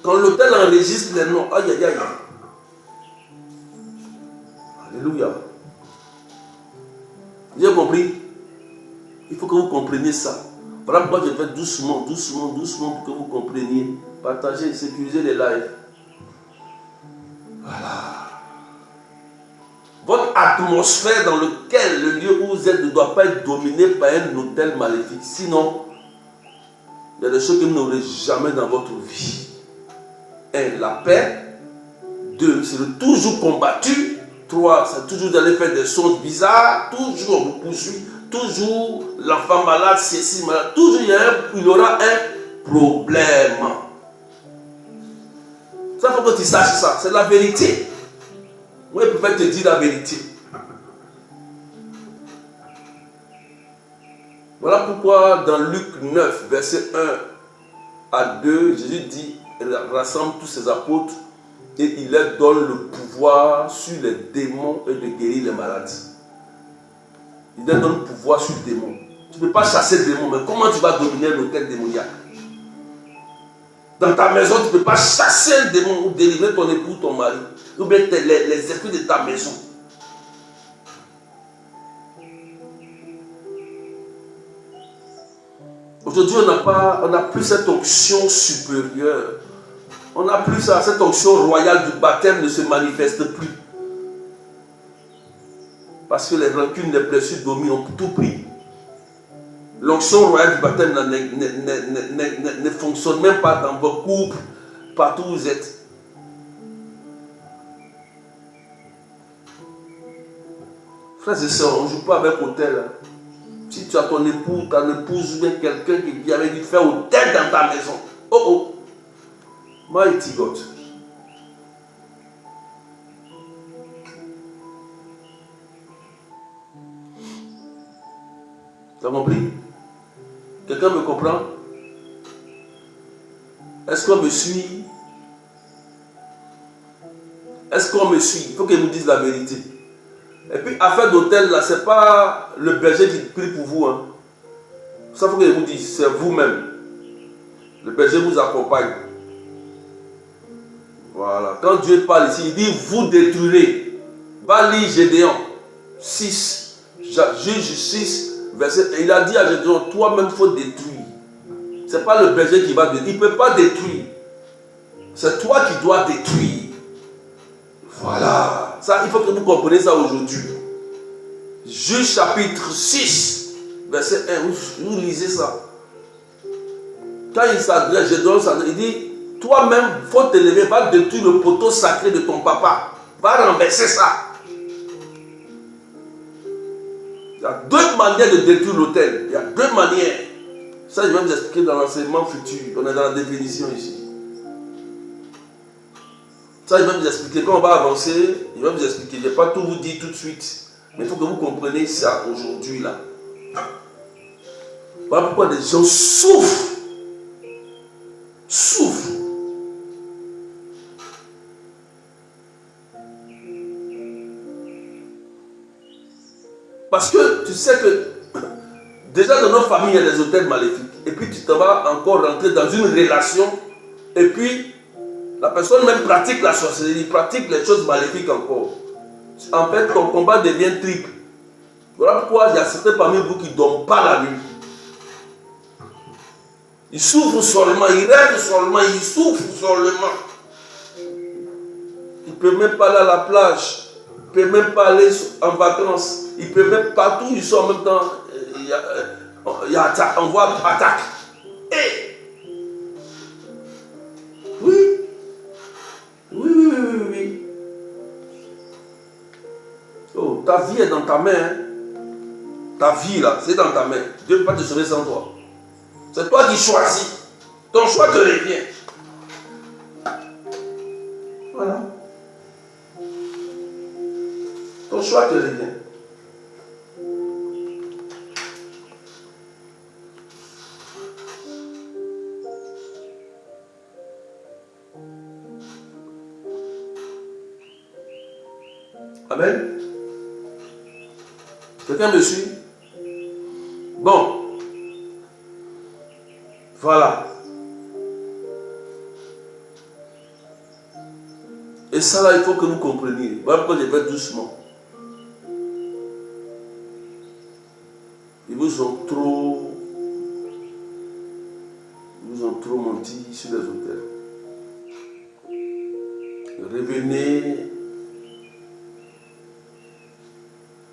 Quand l'autel enregistre les noms, aïe aïe aïe. Alléluia. Vous avez compris? Il faut que vous compreniez ça. Voilà pourquoi je fais doucement, doucement, doucement pour que vous compreniez. Partagez, sécurisez les lives. Voilà. Votre atmosphère dans laquelle le lieu où vous êtes ne doit pas être dominé par un autel maléfique. Sinon, il y a des choses que vous n'aurez jamais dans votre vie. 1. La paix. 2. C'est toujours combattu. 3. C'est toujours d'aller faire des sons bizarres. Toujours on vous poursuit. Toujours l'enfant malade, ceci, malade. Toujours il y aura un problème. Ça, il faut que tu saches ça. C'est la vérité. Moi, je peux te dire la vérité. Voilà pourquoi dans Luc 9, verset 1 à 2, Jésus dit, il rassemble tous ses apôtres et il leur donne le pouvoir sur les démons et de guérir les maladies. Il leur donne le pouvoir sur les démons. Tu ne peux pas chasser les démons, mais comment tu vas dominer l'hôtel démoniaque? Dans ta maison, tu ne peux pas chasser un démon ou délivrer ton époux, ton mari, ou bien les esprits de ta maison. Aujourd'hui, on n'a plus cette onction supérieure. On n'a plus ça, cette onction royale du baptême ne se manifeste plus. Parce que les rancunes, les blessures dominent, ont tout pris. L'onction royale du baptême ne fonctionne même pas dans vos couples, partout où vous êtes. Frères et sœurs, on ne joue pas avec hôtel. Si tu as ton époux, ta épouse ou bien quelqu'un qui vient avec lui faire hôtel dans ta maison. Oh oh. Mighty God. Tu as compris? Quelqu'un me comprend? Est-ce qu'on me suit? Est-ce qu'on me suit? Il faut qu'il nous dise la vérité. Et puis, affaire d'hôtel, là, ce n'est pas le berger qui prie pour vous. Hein. Ça, il faut qu'il vous dise, c'est vous-même. Le berger vous accompagne. Voilà. Quand Dieu parle ici, il dit, vous détruirez. Va lire Gédéon 6. Juge 6, verset 1. Il a dit à Gédéon, toi-même, il faut détruire. Ce n'est pas le berger qui va détruire. Il ne peut pas détruire. C'est toi qui dois détruire. Voilà. Ça, il faut que vous compreniez ça aujourd'hui. Juge chapitre 6, verset 1. Vous lisez ça. Quand il s'adresse, il dit, toi-même, il faut te lever, va détruire le poteau sacré de ton papa. Va renverser ça. Il y a 2 manières de détruire l'autel. Il y a 2 manières. Ça, je vais vous expliquer dans l'enseignement futur. On est dans la définition ici. Ça, je vais vous expliquer. Quand on va avancer, je vais vous expliquer. Je ne vais pas tout vous dire tout de suite. Mais il faut que vous compreniez ça aujourd'hui là. Voilà pourquoi des gens souffrent. Souffrent. Parce que tu sais que déjà dans nos familles, il y a des hôtels maléfiques. Et puis tu te vas encore rentrer dans une relation. Et puis la personne même pratique la sorcellerie, pratique les choses maléfiques encore. En fait, ton combat devient triple. Voilà pourquoi il y a certains parmi vous qui ne dorment pas la nuit. Ils souffrent seulement, ils rêvent seulement, ils souffrent seulement. Ils ne peuvent même pas aller à la plage. Ils ne peuvent même pas aller en vacances. Ils ne peuvent même partout, ils sont en même temps. On voit attaque. Et oui. Oui. Oh, ta vie est dans ta main. Hein. Ta vie là, c'est dans ta main. Dieu ne peut pas te sauver sans toi. C'est toi qui choisis. Ton choix te revient. Voilà. Ton choix te revient. Amen. Quelqu'un me suit? Bon. Voilà. Et ça là, il faut que nous comprenions. Voilà pourquoi je vais doucement. Ils vous ont trop menti sur les hôtels. Revenez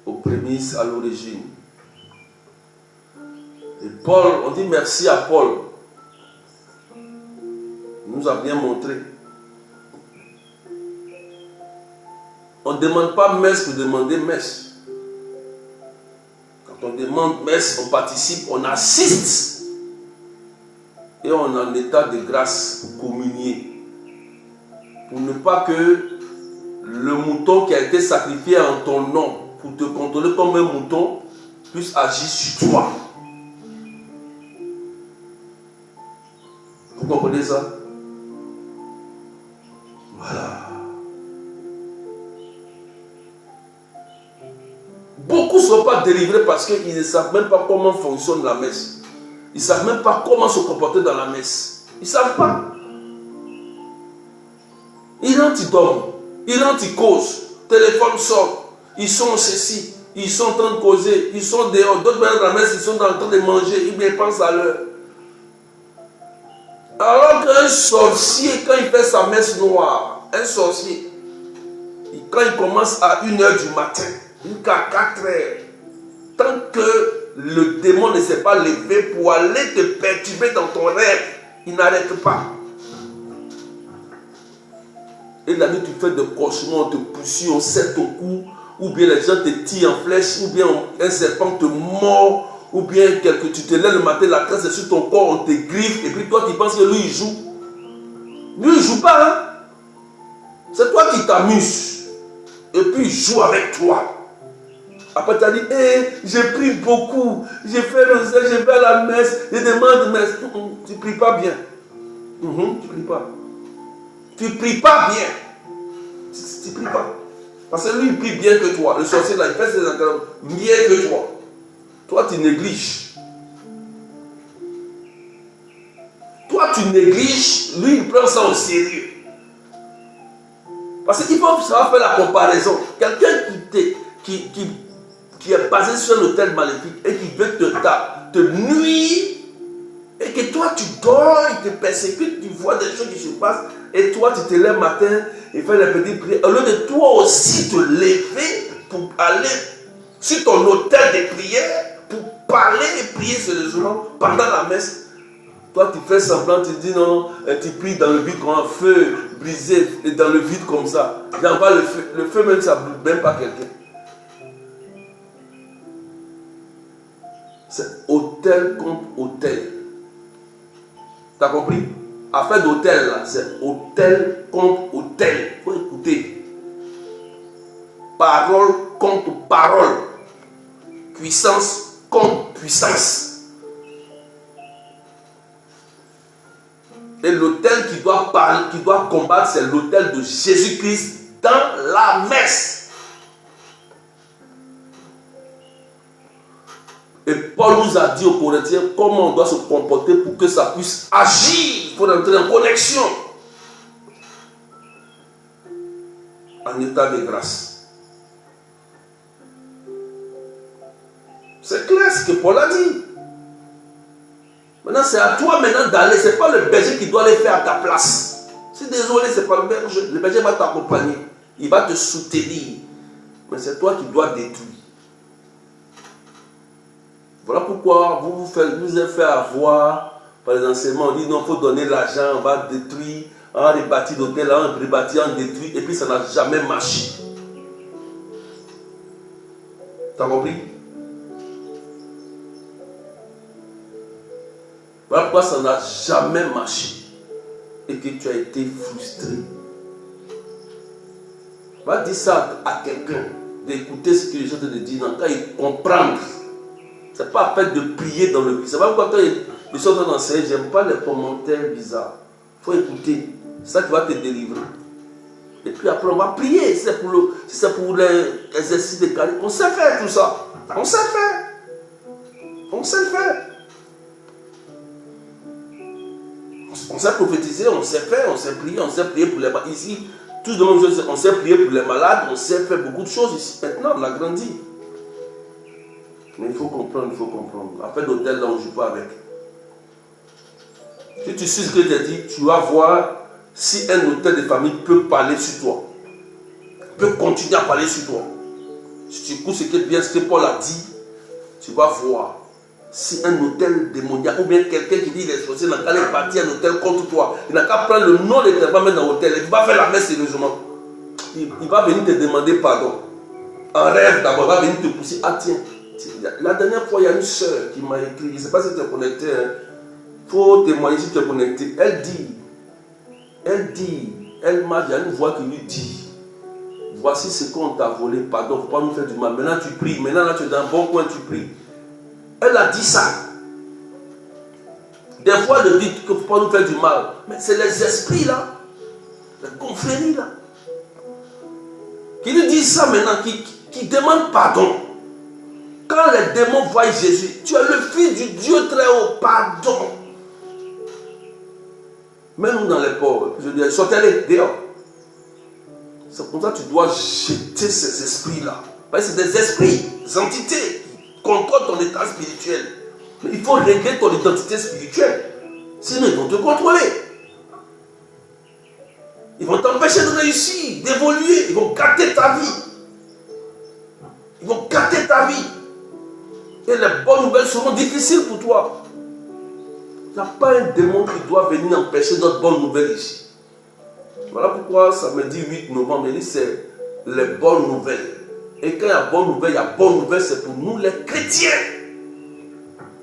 aux prémices, à l'origine. Et Paul, on dit merci à Paul. Il nous a bien montré. On ne demande pas messe pour demander messe. Quand on demande messe, on participe, on assiste. Et on est en état de grâce pour communier. Pour ne pas que le mouton qui a été sacrifié en ton nom, pour te contrôler comme un mouton, puisse agir sur toi. Vous comprenez ça? Voilà. Beaucoup ne sont pas délivrés parce qu'ils ne savent même pas comment fonctionne la messe. Ils ne savent même pas comment se comporter dans la messe. Ils ne savent pas. Ils rentrent, ils dorment. Ils rentrent, ils causent. Téléphone sort. Ils sont ceci. Ils sont en train de causer. Ils sont dehors. D'autres dans la messe, ils sont en train de manger. Ils pensent à l'heure. Alors qu'un sorcier, quand il fait sa messe noire, un sorcier, quand il commence à 1h du matin, jusqu'à 4h, tant que le démon ne s'est pas levé pour aller te perturber dans ton rêve, il n'arrête pas. Et la nuit, tu fais des cauchemars, on te poursuit, on serre ton cou, ou bien les gens te tirent en flèche, ou bien un serpent te mord, ou bien tu te lèves le matin, la graisse est sur ton corps, on te griffe, et puis toi tu penses que lui il joue. Lui il ne joue pas, hein? C'est toi qui t'amuses. Et puis il joue avec toi. Après tu as dit, j'ai pris beaucoup, j'ai fait le zèle, j'ai fait la messe, je demande messe. Tu ne pries pas bien. Tu ne pries pas. Tu ne pries pas bien. Tu ne pries pas. Parce que lui il prie bien que toi. Le sorcier là, il fait ses entraînements mieux que toi. Toi, tu négliges. Toi, tu négliges. Lui, il prend ça au sérieux. Parce qu'il faut savoir faire la comparaison. Quelqu'un qui est basé sur un hôtel maléfique et qui veut te nuire, et que toi, tu dors, il te persécute, tu vois des choses qui se passent, et toi, tu te lèves le matin et fais les petites prières. Au lieu de toi aussi te lever pour aller sur ton hôtel de prière, pour parler et prier sérieusement pendant la messe, toi tu fais semblant, tu dis non, tu pries dans le vide comme un feu brisé, et dans le vide comme ça. J'envoie le feu même, ça ne brûle même pas quelqu'un. C'est hôtel contre hôtel. Tu as compris? Affaire d'hôtel là, c'est hôtel contre hôtel. Il faut écouter. Parole contre parole. puissance contre puissance. Et l'autel qui doit combattre, c'est l'autel de Jésus-Christ dans la messe. Et Paul nous a dit aux Corinthiens comment on doit se comporter pour que ça puisse agir, pour entrer en connexion, en état de grâce. C'est clair ce que Paul a dit. Maintenant, c'est à toi maintenant d'aller. Ce n'est pas le berger qui doit les faire à ta place. Si désolé, ce n'est pas le berger. Le berger va t'accompagner. Il va te soutenir. Mais c'est toi qui dois détruire. Voilà pourquoi vous êtes fait avoir par les enseignements. On dit non, il faut donner l'argent, on va détruire, on va rebâtir l'hôtel, on va rebâtir, on détruit. Et puis ça n'a jamais marché. Tu as compris? Voilà pourquoi ça n'a jamais marché et que tu as été frustré. Va dire ça à quelqu'un, d'écouter ce que les gens te disent, dans le cas ils comprennent. Ce n'est pas fait de prier dans le c'est pas pourquoi quand ils sont en train d'enseigner, je n'aime pas les commentaires bizarres. Il faut écouter, c'est ça qui va te délivrer. Et puis après on va prier, si c'est pour les exercices de carrière. On sait faire tout ça. On sait faire. On sait faire. On sait prophétiser, on sait faire, on sait prier pour les malades. Ici, tous de même, on sait prier pour les malades, on sait faire beaucoup de choses ici. Maintenant, on a grandi. Mais il faut comprendre, il faut comprendre. Après l'hôtel, là, on ne joue pas avec. Si tu sais ce que je t'ai dit, tu vas voir si un hôtel de famille peut parler sur toi. Peut continuer à parler sur toi. Si tu écoutes ce que Paul a dit, tu vas voir. Si un hôtel démoniaque ou bien quelqu'un qui dit il est sorcier n'a qu'à aller partir un hôtel contre toi, il n'a qu'à prendre le nom de tes femmes dans l'hôtel, il va faire la messe sérieusement. Il va venir te demander pardon. En rêve d'abord, il va venir te pousser. Ah tiens, la dernière fois il y a une soeur qui m'a écrit, je ne sais pas si tu es connecté, il faut témoigner si tu es connecté. Elle m'a dit, il y a une voix qui lui dit, voici ce qu'on t'a volé, pardon, il ne faut pas nous faire du mal. Maintenant tu pries, maintenant là tu es dans un bon coin, tu pries. Elle a dit ça. Des fois, elle dit qu'il ne faut pas nous faire du mal. Mais c'est les esprits là, les confréries là, qui lui disent ça maintenant, qui demandent pardon. Quand les démons voient Jésus, tu es le fils du Dieu très haut, pardon. Même nous dans les pauvres, je dis, sortez-les dehors. C'est pour ça que tu dois jeter ces esprits là. Parce que c'est des esprits, des entités. Contrôle ton état spirituel. Mais il faut régler ton identité spirituelle. Sinon, ils vont te contrôler. Ils vont t'empêcher de réussir, d'évoluer. Ils vont gâter ta vie. Ils vont gâter ta vie. Et les bonnes nouvelles seront difficiles pour toi. Il n'y a pas un démon qui doit venir empêcher notre bonne nouvelle ici. Voilà pourquoi ça me dit 8 novembre. Il dit c'est les bonnes nouvelles. Et quand il y a bonne nouvelle, c'est pour nous les chrétiens.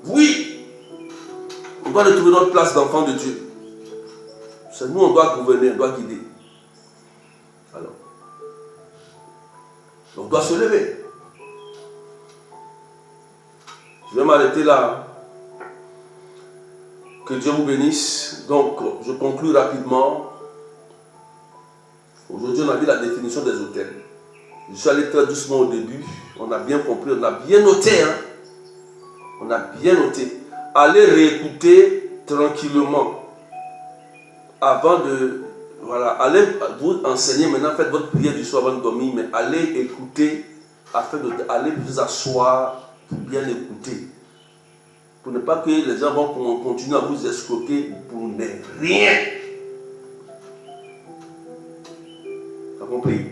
Oui. On doit retrouver notre place d'enfant de Dieu. C'est nous, on doit gouverner, on doit guider. Alors, on doit se lever. Je vais m'arrêter là. Que Dieu vous bénisse. Donc, je conclue rapidement. Aujourd'hui, on a vu la définition des hôtels. Je suis allé très doucement au début. On a bien compris, on a bien noté. Hein? On a bien noté. Allez réécouter tranquillement. Avant de... Voilà, allez vous enseigner maintenant, faites votre prière du soir avant de dormir, mais allez écouter, afin de allez vous asseoir pour bien écouter. Pour ne pas que les gens vont continuer à vous escroquer pour ne rien. Tu as compris?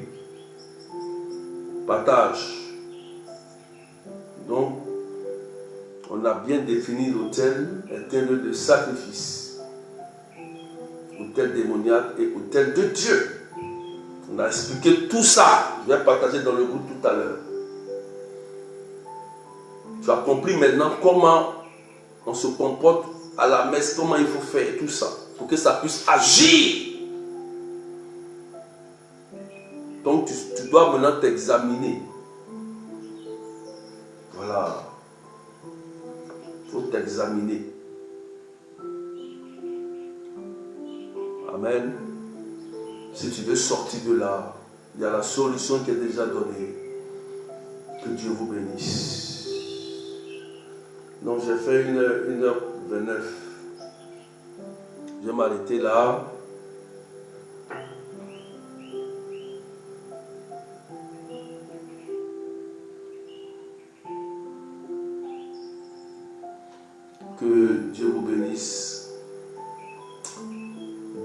Partage. Donc, on a bien défini l'autel est un lieu de sacrifice. Autel démoniaque et autel de Dieu. On a expliqué tout ça. Je vais partager dans le groupe tout à l'heure. Tu as compris maintenant comment on se comporte à la messe, comment il faut faire tout ça pour que ça puisse agir. Donc tu dois maintenant t'examiner. Voilà. examiner. Amen. Si tu veux sortir de là, il y a la solution qui est déjà donnée. Que Dieu vous bénisse. Donc j'ai fait 1h29. Je vais m'arrêter là. Que Dieu vous bénisse.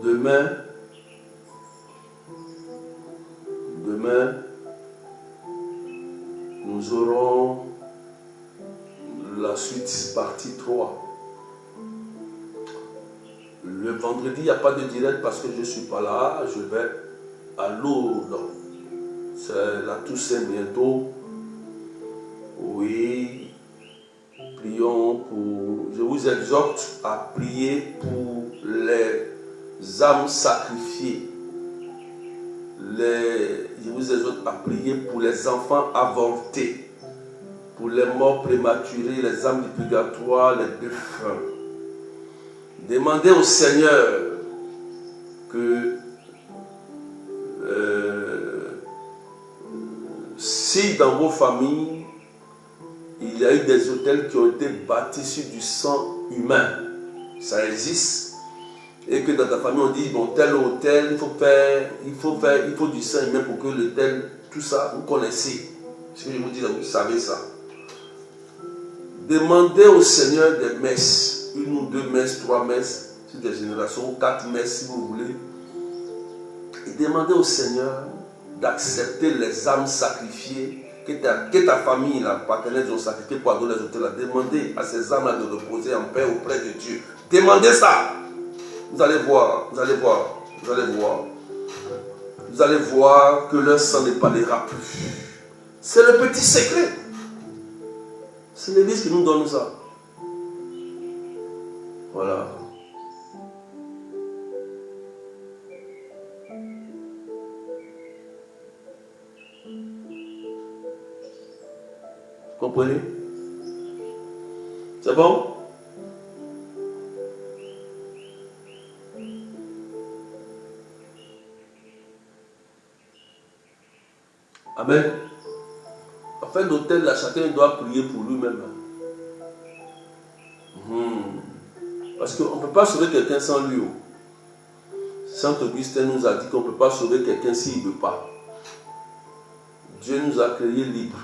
Demain, nous aurons la suite, partie 3. Le vendredi, il n'y a pas de direct parce que je ne suis pas là. Je vais à Lourdes. C'est la Toussaint bientôt. Oui. Prions pour... Je vous exhorte à prier pour les âmes sacrifiées. Je vous exhorte à prier pour les enfants avortés, pour les morts prématurés, les âmes du purgatoire, les défunts. Demandez au Seigneur que si dans vos familles, il y a eu des autels qui ont été bâtis sur du sang humain, ça existe. Et que dans ta famille, on dit, bon, tel hôtel, il faut du sang humain pour que l'hôtel, tout ça, vous connaissez. Ce que je vous dis, vous savez ça. Demandez au Seigneur des messes, 1 ou 2 messes, 3 messes, sur des générations, 4 messes si vous voulez. Et demandez au Seigneur d'accepter les âmes sacrifiées que ta famille, la partenaire, ont sacrifiées pour adorer les hôtels. Demandez à ces âmes-là de reposer en paix auprès de Dieu. Demandez ça. Vous allez voir, vous allez voir, vous allez voir. Vous allez voir que leur sang n'épargnera plus. C'est le petit secret. C'est l'Église qui nous donne ça. Voilà. Vous comprenez? C'est bon? Amen. En fait, l'autel, là, chacun doit prier pour lui-même. Parce qu'on ne peut pas sauver quelqu'un sans lui. Saint Augustin nous a dit qu'on ne peut pas sauver quelqu'un s'il ne veut pas. Dieu nous a créés libres.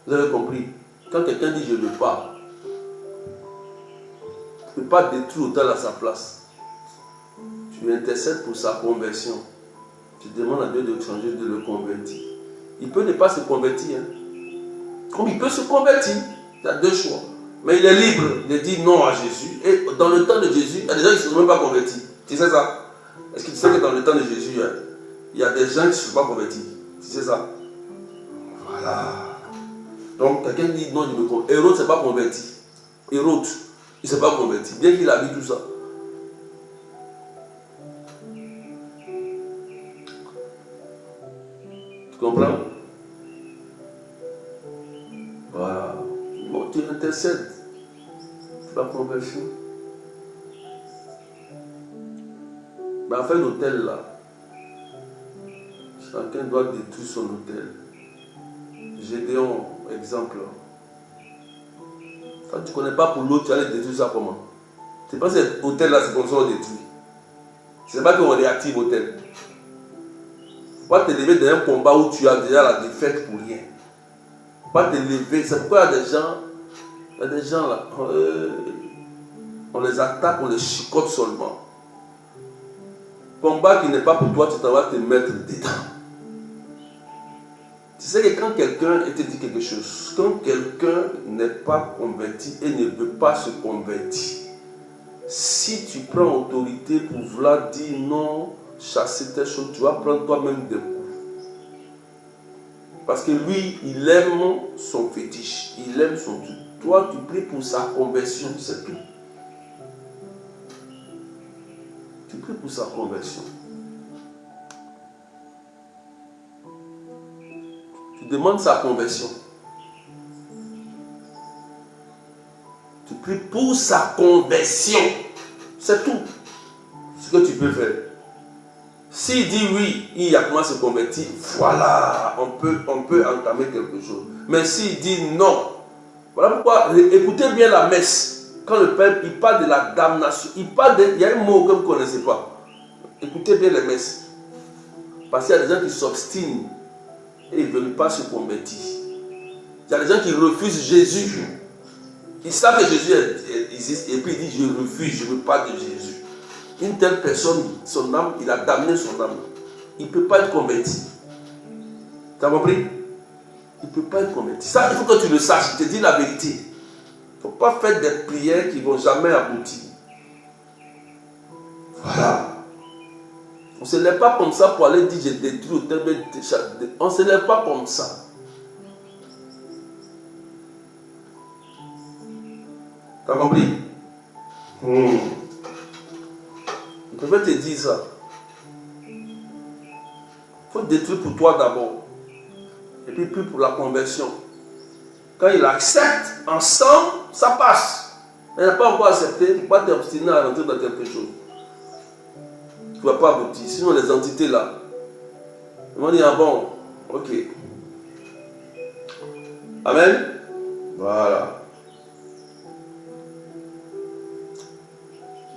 Vous avez compris? Quand quelqu'un dit je ne veux pas, tu ne peux pas détruire l'autel à sa place. Tu intercèdes pour sa conversion. Tu demandes à Dieu de changer, de le convertir. Il peut ne pas se convertir. Comme il peut se convertir, il y a 2 choix. Mais il est libre de dire non à Jésus. Et dans le temps de Jésus, il y a des gens qui ne se sont même pas convertis. Tu sais ça? Est-ce que tu sais que dans le temps de Jésus, il y a des gens qui ne se sont pas convertis? Tu sais ça? Voilà. Donc quelqu'un dit non, je me convertis. Hérode ne s'est pas converti. Hérode, il ne s'est pas converti. Bien qu'il a vu tout ça. Tu comprends? Voilà. Bon, tu intercèdes pour la conversion. Mais en fait, l'autel là, chacun doit détruire son autel. Gédéon, exemple. Quand tu ne connais pas pour l'autre, tu vas détruire ça comment? C'est pas cet hôtel là, c'est comme ça qu'on détruit. C'est pas qu'on réactive l'hôtel. Il ne faut pas te lever dans un combat où tu as déjà la défaite pour rien. Il ne faut pas te lever. C'est pourquoi il y a des gens là, on les attaque, on les chicote seulement. Combat qui n'est pas pour toi, tu t'en vas te mettre dedans. Tu sais que quand quelqu'un te dit quelque chose, quand quelqu'un n'est pas converti et ne veut pas se convertir, si tu prends autorité pour vouloir dire non, chasser tes choses, tu vas prendre toi-même des coups. Parce que lui, il aime son fétiche, il aime son truc. Toi, tu pries pour sa conversion, c'est tout. Tu pries pour sa conversion. Tu demandes sa conversion. pries pour sa conversion. C'est tout ce que tu peux faire. S'il dit oui, il y a comment se convertir, voilà, on peut entamer quelque chose. Mais s'il dit non, voilà pourquoi, écoutez bien la messe. Quand le Père, il parle de la damnation, il y a un mot que vous ne connaissez pas. Écoutez bien les messes. Parce qu'il y a des gens qui s'obstinent et ils ne veulent pas se convertir. Il y a des gens qui refusent Jésus. Ils savent que Jésus existe et puis ils disent je refuse, je ne veux pas de Jésus. Une telle personne, son âme, il a damné son âme. Il ne peut pas être converti. Tu as compris? Il ne peut pas être converti. Ça, il faut que tu le saches. Je te dis la vérité. Il ne faut pas faire des prières qui ne vont jamais aboutir. Voilà. On ne se lève pas comme ça pour aller dire je détruis au terme. On ne se lève pas comme ça. Tu as compris? Je peux te dire ça. Il faut détruire pour toi d'abord. Et puis pour la conversion. Quand il accepte, ensemble, ça passe. Mais il n'a pas encore accepté, il ne faut pas t'obstiner à rentrer dans quelque chose. Tu ne vas pas aboutir. Sinon, les entités là, ils vont dire, ah bon, ok. Amen. Voilà.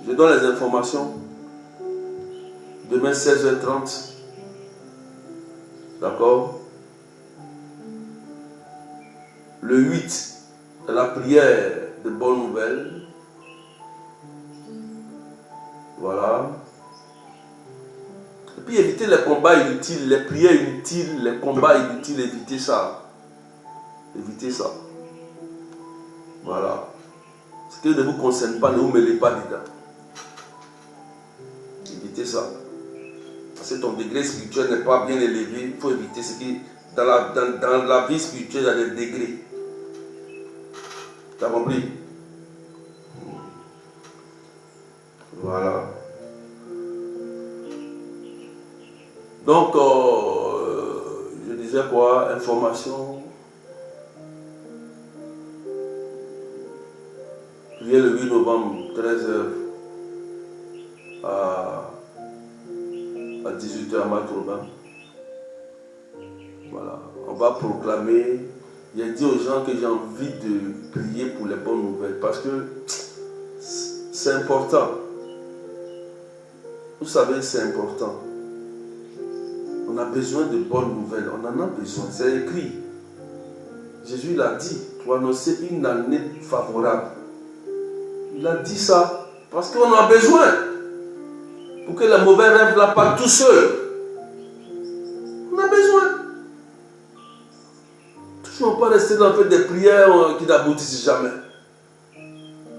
Je donne les informations. Demain 16h30. D'accord? Le 8, c'est la prière de bonnes nouvelles. Voilà. Et puis éviter les combats inutiles, les prières inutiles, les combats inutiles, évitez ça. Évitez ça. Voilà. Ce qui ne vous concerne pas, ne vous mêlez pas dedans. Évitez ça. Parce que ton degré spirituel n'est pas bien élevé, il faut éviter ce qui... Dans la vie spirituelle, il y a des degrés. Tu as compris? Voilà. Donc, je disais quoi? Information. Prière le 8 novembre, 13h à 18h à Matroban. Voilà. On va proclamer. Il a dit aux gens que j'ai envie de prier pour les bonnes nouvelles parce que c'est important. Vous savez, c'est important. On a besoin de bonnes nouvelles. On en a besoin. C'est écrit. Jésus l'a dit. Pour annoncer une année favorable. Il a dit ça parce qu'on a besoin. Pour que les mauvais rêves là pas tout seuls. On a besoin. Toujours pas rester dans le fait des prières qui n'aboutissent jamais.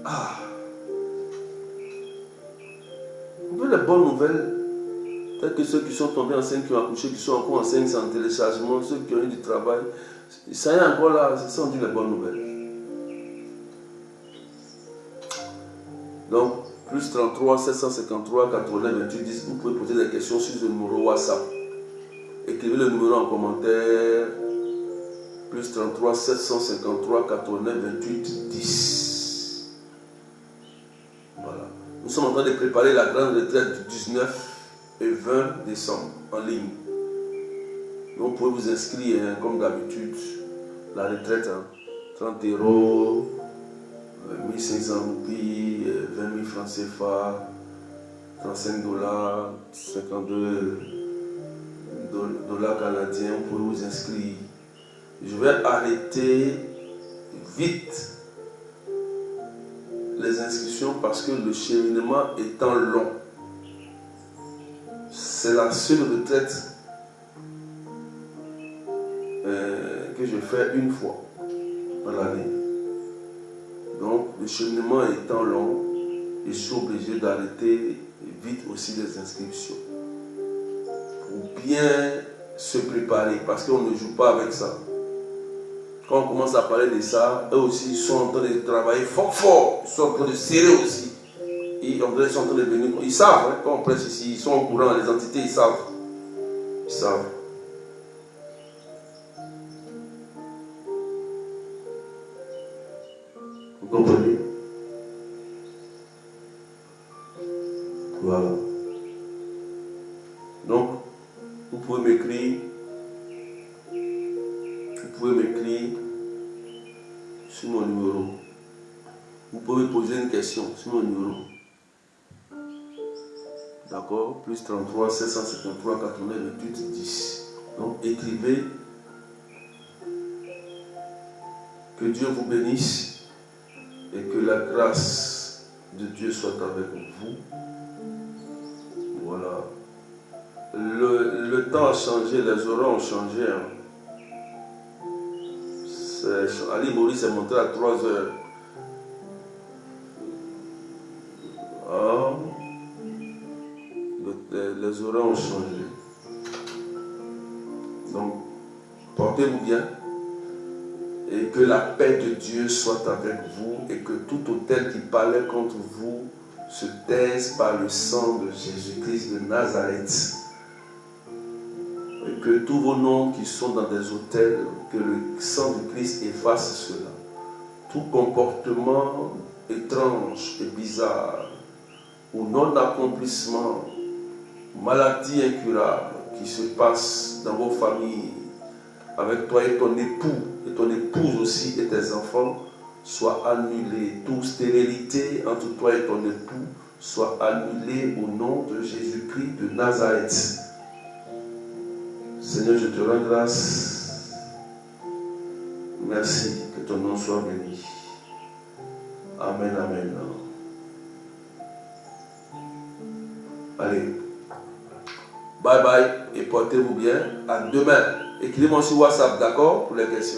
Ah. On veut les bonnes nouvelles. Peut-être que ceux qui sont tombés enceintes, qui ont accouché, qui sont encore enceintes sans téléchargement, ceux qui ont eu du travail, ça y est encore là, ce sont les bonnes nouvelles. Donc, plus 33 753 89 28 10, vous pouvez poser des questions sur le numéro WhatsApp. Écrivez le numéro en commentaire. Plus 33 753 89 28 10. Voilà. Nous sommes en train de préparer la grande retraite du 19 et 20 décembre en ligne. Donc, vous pouvez vous inscrire comme d'habitude. La retraite, 30 €, 1500 roupies, 20 000 francs CFA, 35 $, 52 $ canadiens. Vous pouvez vous inscrire. Je vais arrêter vite les inscriptions parce que le cheminement étant long. C'est la seule retraite que je fais une fois dans l'année. Donc, le cheminement étant long, je suis obligé d'arrêter vite aussi les inscriptions. Pour bien se préparer, parce qu'on ne joue pas avec ça. Quand on commence à parler de ça, eux aussi sont en train de travailler fort. Ils sont en train de serrer aussi. Ils sont en train de venir. Ils savent, hein, quand on presse ici, ils sont au courant, les entités, ils savent. Ils savent. Vous comprenez? Donc, vous pouvez m'écrire sur mon numéro. Vous pouvez poser une question sur mon numéro. D'accord? Plus 33 753 88 10. Donc, écrivez. Que Dieu vous bénisse et que la grâce de Dieu soit avec vous. Voilà. Le temps a changé, les horaires ont changé. Ali Maurice est monté à 3 heures. Les horaires ont changé. Donc, portez-vous bien. Et que la paix de Dieu soit avec vous et que tout autel qui parlait contre vous se taise par le sang de Jésus-Christ de Nazareth. Et que tous vos noms qui sont dans des autels, que le sang de Christ efface cela. Tout comportement étrange et bizarre ou non-accomplissement, maladie incurable qui se passe dans vos familles, avec toi et ton époux, et ton épouse aussi et tes enfants, soit annulé. Toute stérilité entre toi et ton époux soit annulée au nom de Jésus-Christ de Nazareth. Seigneur, je te rends grâce. Merci, que ton nom soit béni. Amen, amen. Allez, bye bye et portez-vous bien. À demain. Écrivez-moi sur WhatsApp, d'accord, pour les questions.